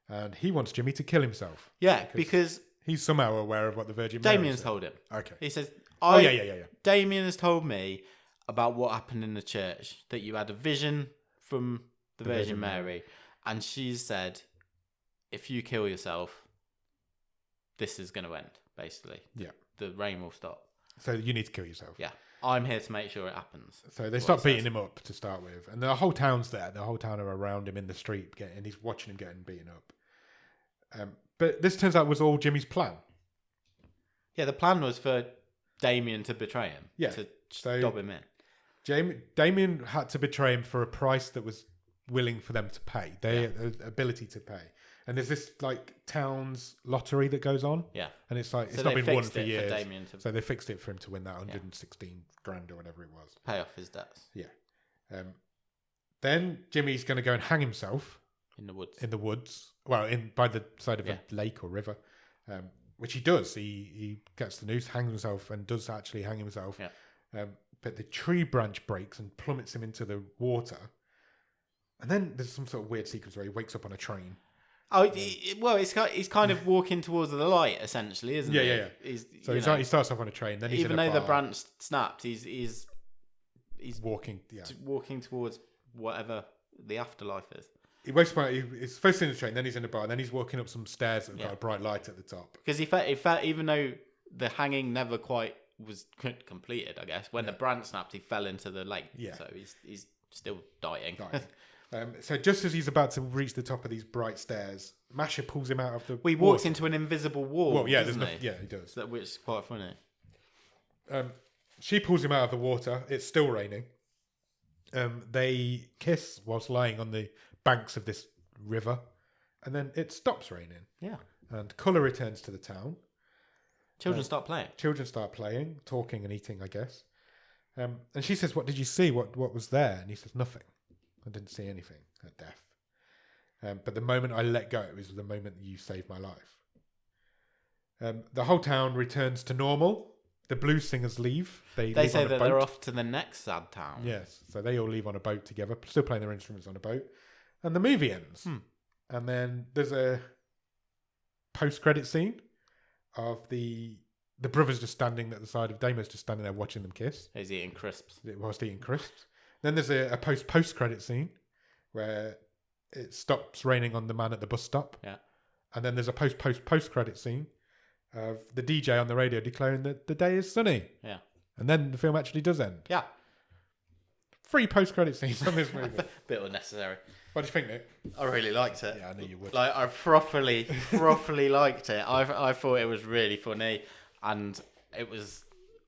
And he wants Jimmy to kill himself. Yeah, because he's somehow aware of what the Virgin Mary Damien's said. told him. Okay. He says, yeah. Damien has told me about what happened in the church, that you had a vision from the Virgin Mary. And she said, if you kill yourself, this is going to end, basically. Yeah. The rain will stop. So you need to kill yourself. Yeah. I'm here to make sure it happens. So they start beating him up to start with. And the whole town's there. The whole town are around him in the street, and he's watching him getting beaten up. But this turns out was all Jimmy's plan. Yeah, the plan was for Damien to betray him. Yeah. To stop him in. Damien had to betray him for a price that was willing for them to pay. Their ability to pay. And there's this town's lottery that goes on. Yeah. And it's like, So it's not they been won fixed for it years. for Damien to So they fixed it for him to win that 116 grand or whatever it was. pay off his debts. Yeah. Then Jimmy's going to go and hang himself. In the woods. In the woods. Well, by the side of a lake or river. Which he does. He gets the noose, hangs himself, and does actually hang himself. Yeah. But the tree branch breaks and plummets him into the water. And then there's some sort of weird sequence where he wakes up on a train. Oh, well, he's kind of walking towards the light, essentially, isn't he? Yeah. He starts off on a train. Then even though the branch snapped, he's walking. walking towards whatever the afterlife is. He wakes up. He's first in the train, then he's in a bar, then he's walking up some stairs that have got a bright light at the top. Because he felt, even though the hanging never quite was completed, I guess when the branch snapped, he fell into the lake. Yeah. So he's still dying. So just as he's about to reach the top of these bright stairs, Masha pulls him out of the. He walks into an invisible wall. Well, yeah, doesn't he? Yeah, he does. Which is quite funny. She pulls him out of the water. It's still raining. They kiss whilst lying on the banks of this river, and then it stops raining. Yeah. And colour returns to the town. Children start playing. Children start playing, talking and eating, I guess. And she says, "What did you see? What was there?" And he says, "Nothing. I didn't see anything at death. But the moment I let go, it was the moment that you saved my life." The whole town returns to normal. The blues singers leave. They leave say on a that boat. they're off to the next sad town. Yes, so they all leave on a boat together, still playing their instruments on a boat. And the movie ends. And then there's a post-credit scene of the brothers just standing at the side of Damo's just standing there watching them kiss. He's eating crisps. Whilst eating crisps. Then there's a post-credit scene where it stops raining on the man at the bus stop. Yeah. And then there's a post-credit scene of the DJ on the radio declaring that the day is sunny. Yeah. And then the film actually does end. Yeah. 3 post-credit scenes on this movie. Bit unnecessary. What do you think, Nick? I really liked it. Yeah, I knew you would. Like, I properly liked it. I thought it was really funny, and it was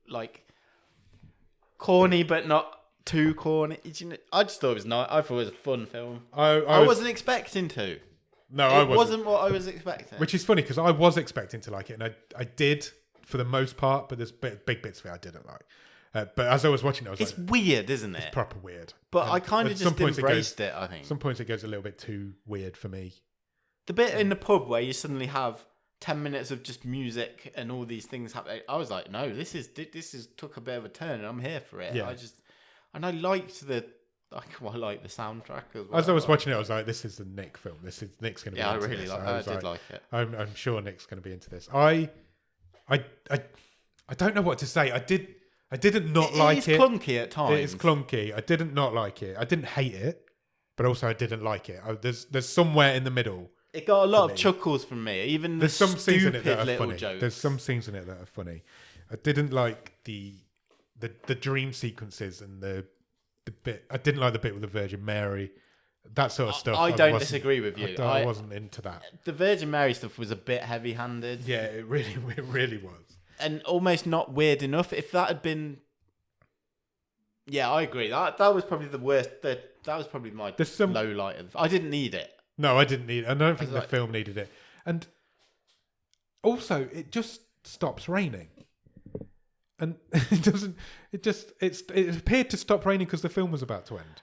like corny, but not too corny. I just thought it was nice. I thought it was a fun film. I wasn't expecting to. No, I wasn't. It wasn't what I was expecting. Which is funny because I was expecting to like it, and I did for the most part, but there's big bits of it I didn't like. But as I was watching it, I was it's weird, isn't it? It's proper weird. But I kind of just embraced it, I think. Some points it goes a little bit too weird for me. The bit in the pub where you suddenly have 10 minutes of just music and all these things happening, I was like, no, this is took a bit of a turn, and I'm here for it. Yeah. I liked the soundtrack as well. As I was watching it, I was like, this is the Nick film. Nick's going to be into this. I really I did like it. I'm sure Nick's going to be into this. I don't know what to say. I didn't not like it. It's clunky at times. It is clunky. I didn't not like it. I didn't hate it, but also I didn't like it. There's somewhere in the middle. It got a lot of chuckles from me. Even there's some scenes in it that are funny. Jokes. There's some scenes in it that are funny. I didn't like the dream sequences and the bit. I didn't like the bit with the Virgin Mary. That sort of stuff. I don't disagree with you. I wasn't into that. The Virgin Mary stuff was a bit heavy-handed. Yeah, it really was. And almost not weird enough. If that had been, yeah, I agree. That was probably the worst. That was probably my low light. I didn't need it. No, I didn't need it. I don't think the film needed it. And also, it just stops raining, and it doesn't. It appeared to stop raining because the film was about to end.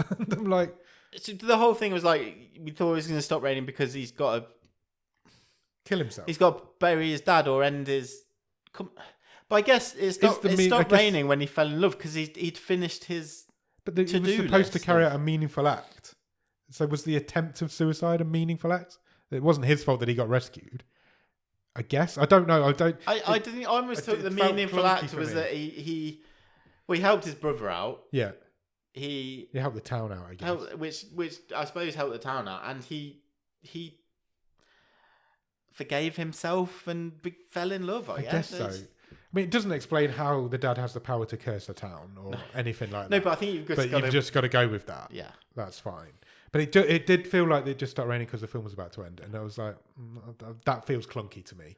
And I'm like, so the whole thing was like we thought it was going to stop raining because he's got to kill himself. He's got to bury his dad or end his. But I guess it stopped raining when he fell in love because he'd finished his. But he was supposed to carry out a meaningful act. So was the attempt of suicide a meaningful act? It wasn't his fault that he got rescued. I guess I don't know. I almost thought the meaningful act was that he helped his brother out. Yeah. He helped the town out. I guess which I suppose helped the town out, and he forgave himself and fell in love. I guess so. I mean, it doesn't explain how the dad has the power to curse the town or anything like that. No, but I think you've just got to go with that. Yeah, that's fine. But it did feel like it just started raining because the film was about to end, and I was like, that feels clunky to me.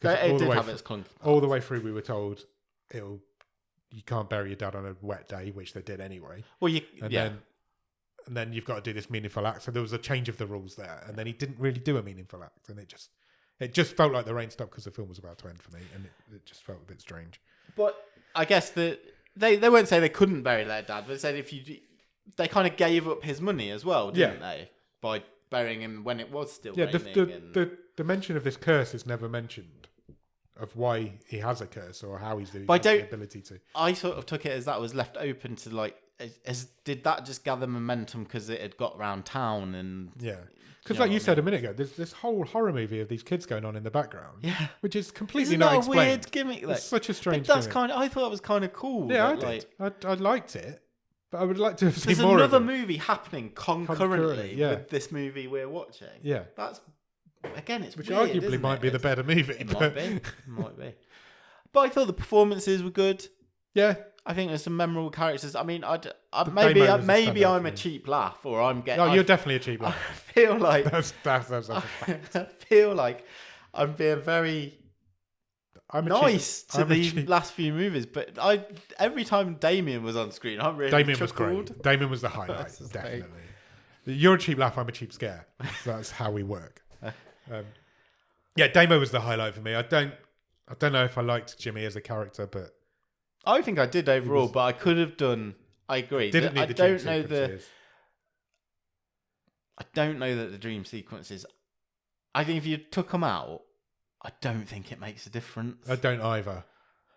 Yeah. It did have its clunky parts. All the way through, we were told you can't bury your dad on a wet day, which they did anyway. Well, and then you've got to do this meaningful act. So there was a change of the rules there, and then he didn't really do a meaningful act, and it just felt like the rain stopped because the film was about to end for me, and it just felt a bit strange. But I guess that they won't say they couldn't bury their dad, but they said they kind of gave up his money as well, didn't they? By burying him when it was still raining. The mention of this curse is never mentioned, of why he has a curse or how he's doing the ability to. I sort of took it as that was left open to like, did that just gather momentum because it had got around town and because like you said a minute ago, there's this whole horror movie of these kids going on in the background, which is completely not explained. Isn't that a weird gimmick? Like, it's such a strange. But I thought it was kind of cool. Yeah, I liked it. But I would like to have seen more of it. There's another movie happening concurrently with this movie we're watching. Yeah. That's, again, it's which weird, arguably might be the better movie. It might be. But I thought the performances were good. Yeah. I think there's some memorable characters. I mean, maybe I'm a cheap laugh, or I'm getting. No, you're definitely a cheap laugh. I feel like that's a fact. I feel like I'm being very nice to these last few movies, but every time Damien was on screen, I really Damien chuckled. was great. Damien was the highlight, definitely. You're a cheap laugh, I'm a cheap scare. That's how we work. Damo was the highlight for me. I don't know if I liked Jimmy as a character, but I think I did overall. But I could have done. I agree. Didn't need the dream sequences. I don't know that the dream sequences. I think if you took them out, I don't think it makes a difference. I don't either.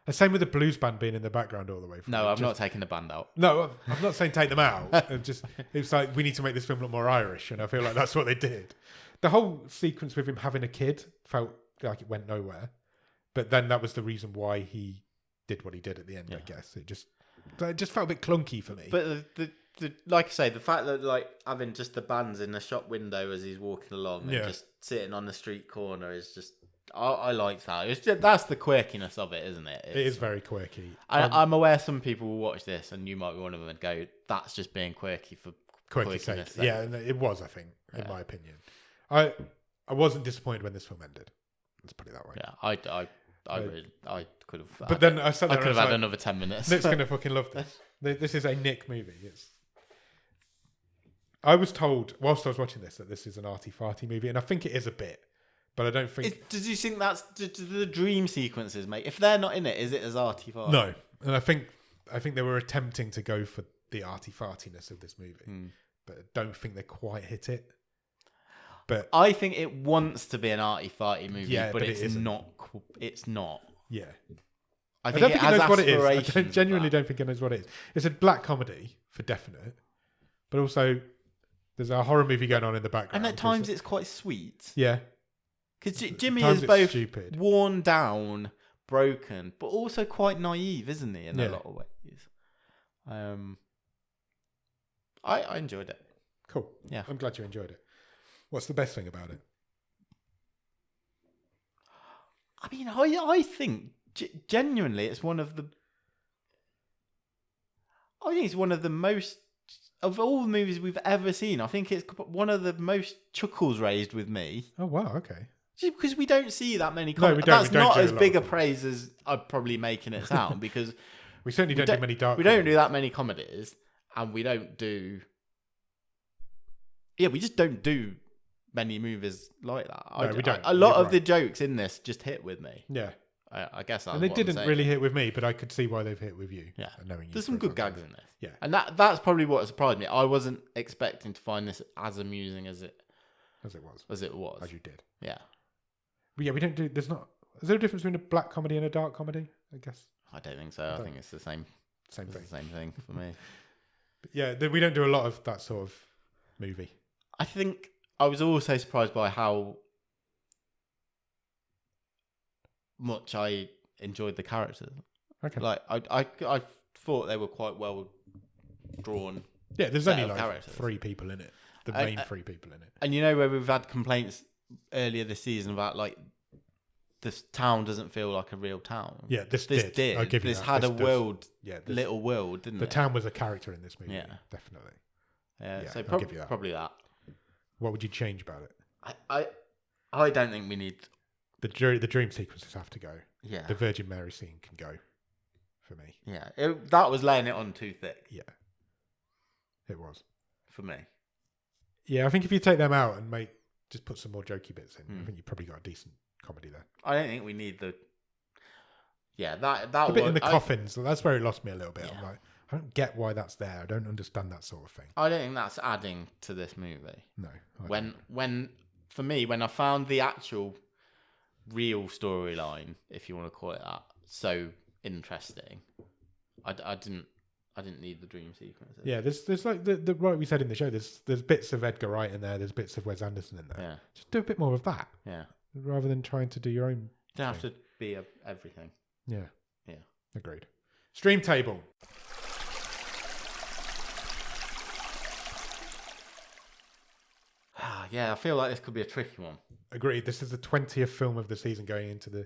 The same with the blues band being in the background all the way. No, I'm not taking the band out. No, I'm not saying take them out. It's like we need to make this film look more Irish, and I feel like that's what they did. the whole sequence with him having a kid felt like it went nowhere. But then that was the reason why he did what he did at the end, I guess. It just felt a bit clunky for me. But the like I say, the fact that like having just the bands in the shop window as he's walking along and just sitting on the street corner is just I like that. It's just, that's the quirkiness of it, isn't it? It is very quirky. I'm aware some people will watch this and you might be one of them and go, "That's just being quirky for quirkiness." Sake. Yeah, and it was. I think, in my opinion, I wasn't disappointed when this film ended. Let's put it that way. Yeah, I could have. But then I could have had another 10 minutes. Nick's gonna fucking love this. This is a Nick movie. I was told whilst I was watching this that this is an arty-farty movie, and I think it is a bit, but I don't think. Did you think that's the dream sequences, mate? If they're not in it, is it as arty-farty? No, and I think they were attempting to go for the arty-fartiness of this movie, but I don't think they quite hit it. But I think it wants to be an arty-farty movie, but it's not. It's not. Yeah. I don't think it knows what it is. I genuinely don't think it knows what it is. It's a black comedy for definite, but also there's a horror movie going on in the background. And at times it's quite sweet. Yeah. Because Jimmy is both worn down, broken, but also quite naive, isn't he, in a lot of ways? I enjoyed it. Cool. Yeah. I'm glad you enjoyed it. What's the best thing about it? I mean, I think genuinely it's one of the... I think it's one of the most... Of all the movies we've ever seen, I think it's one of the most chuckles raised with me. Oh, wow, okay. Just because we don't see that many comedies. That's not as big a praise as I'm probably making it sound, because... we certainly don't do many dark comedies. We don't do that many comedies, and we don't do... Yeah, we just don't do many movies like that. No, we don't. A lot of the jokes in this just hit with me. Yeah. I guess that's and they what didn't really hit with me, but I could see why they've hit with you. Yeah. Knowing you There's some good gags in this. Yeah. And that's probably what surprised me. I wasn't expecting to find this as amusing as it was. As you did. Yeah. But yeah, we don't do... Is there a difference between a black comedy and a dark comedy? I guess. I don't think so. I think it's the same. Same thing. The same thing for me. But yeah, we don't do a lot of that sort of movie. I think I was also surprised by how much I enjoyed the characters. Okay. Like I thought they were quite well drawn. Yeah, there's only like characters. 3 people in it. The main 3 people in it. And you know where we've had complaints earlier this season about like this town doesn't feel like a real town. Yeah, this did. I'll give you this that. had this a world, little world, didn't it? The town was a character in this movie. Yeah, definitely. Yeah, so I'll give you that. Probably that. What would you change about it? I don't think we need the dream sequences have to go. Yeah, the Virgin Mary scene can go for me. Yeah, that was laying it on too thick. Yeah, it was for me. Yeah, I think if you take them out and just put some more jokey bits in, I think you probably got a decent comedy there. I don't think we need the. Yeah, that the bit in the coffins. That's where it lost me a little bit. Yeah. I'm like, I don't get why that's there. I don't understand that sort of thing. I don't think that's adding to this movie. No. When for me, when I found the actual real storyline, if you want to call it that, so interesting, I didn't need the dream sequences. Yeah, there's like the right we said in the show. There's bits of Edgar Wright in there. There's bits of Wes Anderson in there. Yeah, just do a bit more of that. Yeah, rather than trying to do your own. You don't have to be everything. Yeah. Yeah. Agreed. Stream table. Yeah, I feel like this could be a tricky one. Agreed. This is the 20th film of the season going into the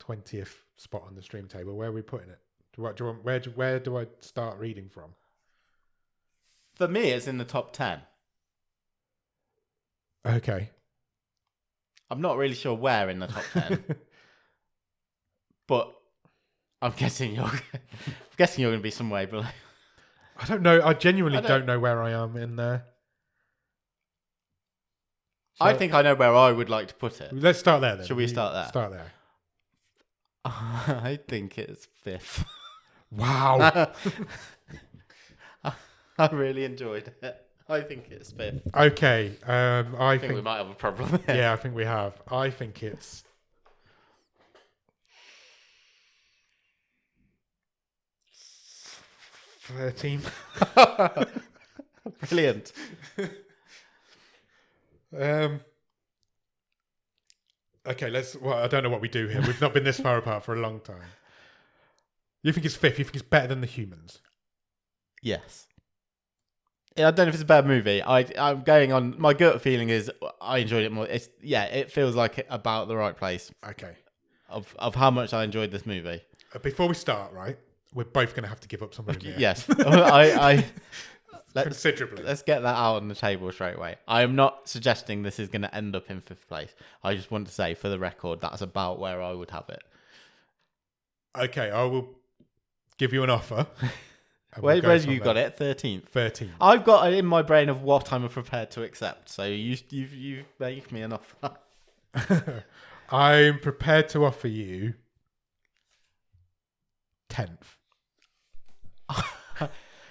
20th spot on the stream table. Where are we putting it? Where do I start reading from? For me, it's in the top 10. Okay. I'm not really sure where in the top 10. But I'm guessing you're going to be some way below. I don't know. I genuinely don't know where I am in there. I think I know where I would like to put it. Let's start there then. Should we start there? Start there. I think it's 5th. Wow. I really enjoyed it. I think it's 5th. Okay. I think we might have a problem here. Yeah, I think we have. I think it's 13. Brilliant. Okay, well, I don't know what we do here. We've not been this far apart for a long time. You think it's fifth? You think it's better than The Humans? Yes. Yeah, I don't know if it's a bad movie. I'm going on. My gut feeling is I enjoyed it more. It feels like about the right place. Okay. Of how much I enjoyed this movie. Before we start, right, we're both going to have to give up something. Yes. Considerably. Let's get that out on the table straight away. I am not suggesting this is going to end up in fifth place. I just want to say, for the record, that's about where I would have it. Okay, I will give you an offer. Where have you got it? 13th. 13th. I've got it in my brain of what I'm prepared to accept. So you make me an offer. I'm prepared to offer you 10th.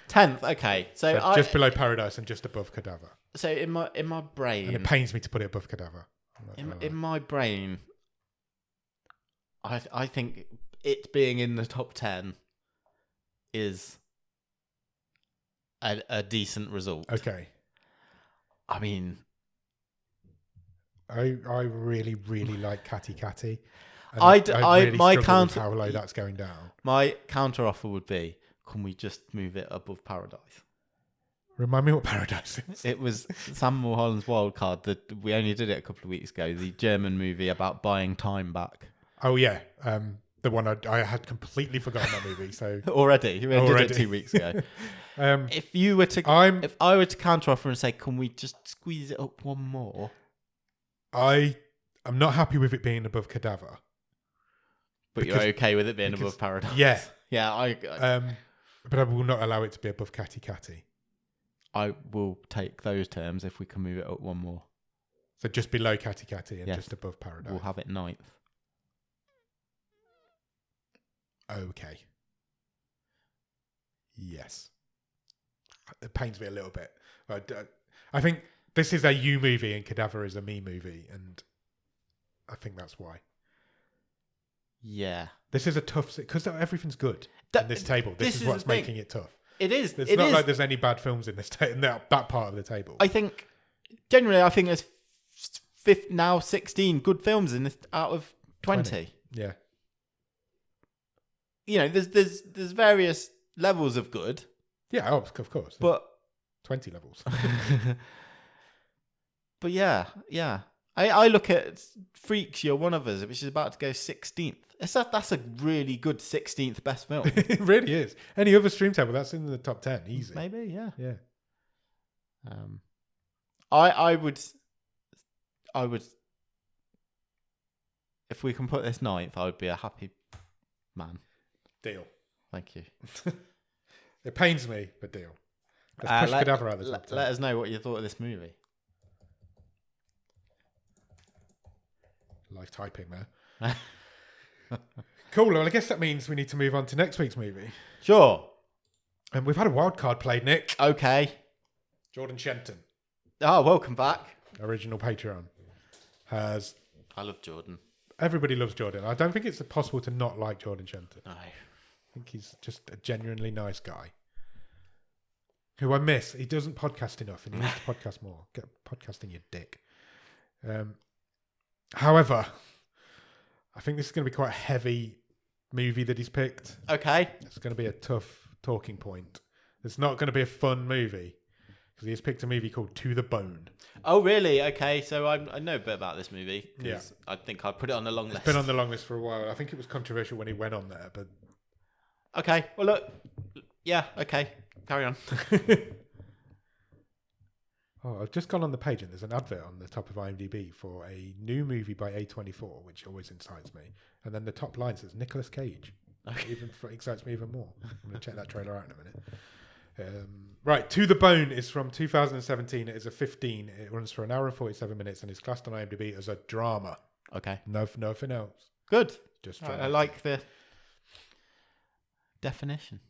10th, okay. So just below Paradise and just above Cadaver. So in my brain, and it pains me to put it above Cadaver. In my brain, I think it being in the top 10 is a decent result. Okay. I mean, I really, really like Catty Catty. I really my struggle counter with how low that's going down. My counter offer would be, can we just move it above Paradise? Remind me what Paradise is. It was Samuel Holland's Wild Card. That we only did it a couple of weeks ago. The German movie about buying time back. Oh yeah, the one I had completely forgotten that movie. So already, we did it 2 weeks ago. If I were to counter offer and say, can we just squeeze it up one more? I'm not happy with it being above Cadaver. But you're okay with it being above Paradise? Yeah. Yeah, but I will not allow it to be above Catty Catty. I will take those terms if we can move it up one more. So just below Catty Catty and just above Paradise. We'll have it 9th. Okay. Yes. It pains me a little bit. I think this is a you movie and Cadaver is a me movie, and I think that's why. Yeah. This is a tough... Because everything's good in this table. This is what's making it tough. It is. It's not like there's any bad films in this in that part of the table. I think... Generally, I think there's 16 good films in this out of 20. Yeah. You know, there's various levels of good. Yeah, of course. But 20 levels. But yeah. I look at Freaks, You're One of Us, which is about to go 16th. That's a really good 16th best film. It really is. Any other stream table, that's in the top 10, easy. Maybe, yeah. Yeah. I would, if we can put this 9th, I would be a happy man. Deal. Thank you. It pains me, but deal. Let's push Cadaver out of the top 10. Let us know what you thought of this movie. Live typing there. Cool. Well, I guess that means we need to move on to next week's movie. Sure. And we've had a wild card played, Nick. Okay. Jordan Shenton. Oh, welcome back. Original Patreon. I love Jordan. Everybody loves Jordan. I don't think it's possible to not like Jordan Shenton. No. I think he's just a genuinely nice guy. Who I miss. He doesn't podcast enough and he needs to podcast more. Get podcasting, you dick. However, I think this is going to be quite a heavy movie that he's picked. Okay. It's going to be a tough talking point. It's not going to be a fun movie because he has picked a movie called To the Bone. Oh, really? Okay. So I know a bit about this movie. Yeah. I think I put it on the long list. It's been on the long list for a while. I think it was controversial when he went on there, but... Okay. Well, look. Yeah. Okay. Carry on. Oh, I've just gone on the page and there's an advert on the top of IMDb for a new movie by A24, which always excites me. And then the top line says Nicolas Cage. Okay. It excites me even more. I'm going to check that trailer out in a minute. Right, To the Bone is from 2017. It is a 15. It runs for an hour and 47 minutes and is classed on IMDb as a drama. Okay. Nothing else. Good. Just drama. I like the definition.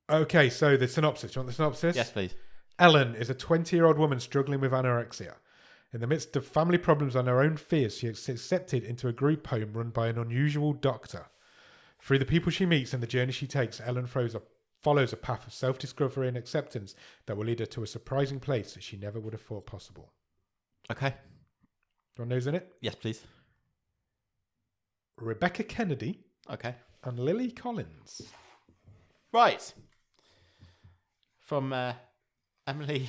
Okay, so the synopsis. Do you want the synopsis? Yes, please. Ellen is a 20-year-old woman struggling with anorexia. In the midst of family problems and her own fears, she is accepted into a group home run by an unusual doctor. Through the people she meets and the journey she takes, Ellen follows a path of self-discovery and acceptance that will lead her to a surprising place that she never would have thought possible. Okay. Do you want to know who's in it? Yes, please. Rebecca Kennedy, Okay. and Lily Collins. Right. From Emily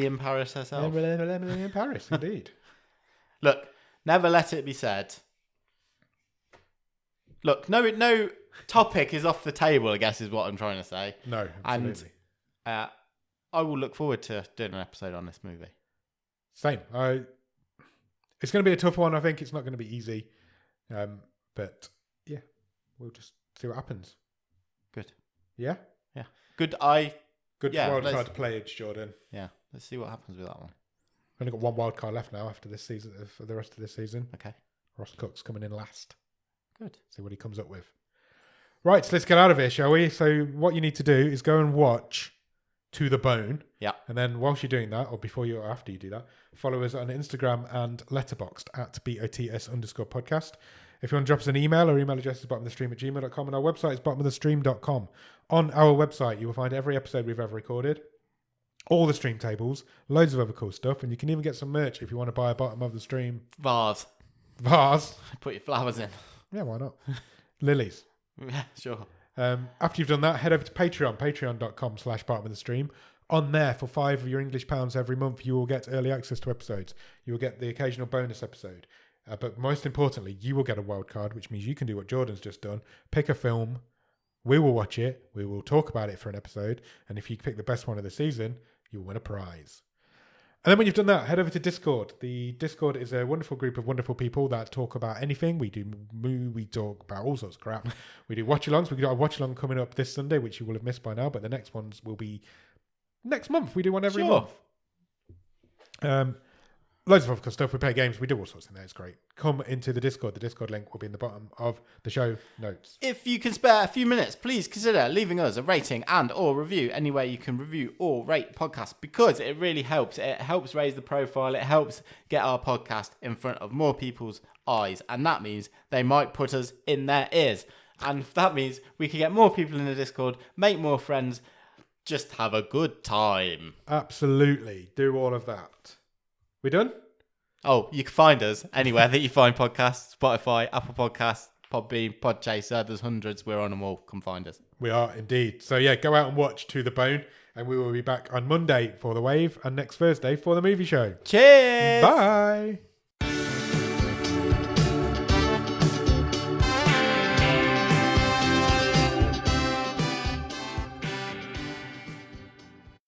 in Paris herself. Emily in Paris, indeed. Look, never let it be said. Look, no topic is off the table, I guess is what I'm trying to say. No, absolutely. And I will look forward to doing an episode on this movie. Same. It's going to be a tough one. I think it's not going to be easy. But yeah, we'll just see what happens. Good. Yeah? Yeah. Good wildcard playage, Jordan. Yeah. Let's see what happens with that one. Only got one wildcard left now after this season, for the rest of this season. Okay. Ross Cook's coming in last. Good. See what he comes up with. Right, so let's get out of here, shall we? So what you need to do is go and watch To the Bone. Yeah. And then whilst you're doing that, or before you or after you do that, follow us on Instagram and Letterboxd at BOTS_podcast. If you want to drop us an email, our email address is bottomofthestream@gmail.com and our website is bottomofthestream.com. On our website, you will find every episode we've ever recorded, all the stream tables, loads of other cool stuff, and you can even get some merch if you want to buy a Bottom of the Stream Vase. Put your flowers in. Yeah, why not? Lilies. Yeah, sure. After you've done that, head over to Patreon, patreon.com/bottomofthestream. On there, for £5 of your English pounds every month, you will get early access to episodes. You will get the occasional bonus episode. But most importantly, you will get a wild card, which means you can do what Jordan's just done. Pick a film. We will watch it. We will talk about it for an episode. And if you pick the best one of the season, you'll win a prize. And then when you've done that, head over to Discord. The Discord is a wonderful group of wonderful people that talk about anything. We talk about all sorts of crap. We do watch-alongs. We've got a watch-along coming up this Sunday, which you will have missed by now, but the next ones will be next month. We do one every month. Loads of other stuff. We play games. We do all sorts in there. It's great. Come into the Discord. The Discord link will be in the bottom of the show notes. If you can spare a few minutes, please consider leaving us a rating and or review anywhere you can review or rate podcasts, because it really helps. It helps raise the profile. It helps get our podcast in front of more people's eyes. And that means they might put us in their ears. And that means we can get more people in the Discord, make more friends, just have a good time. Absolutely. Do all of that. We done? Oh, you can find us anywhere that you find podcasts. Spotify, Apple Podcasts, Podbean, Podchaser. There's hundreds. We're on them all. Come find us. We are indeed. So yeah, go out and watch To the Bone, and we will be back on Monday for The Wave and next Thursday for the movie show. Cheers! Bye!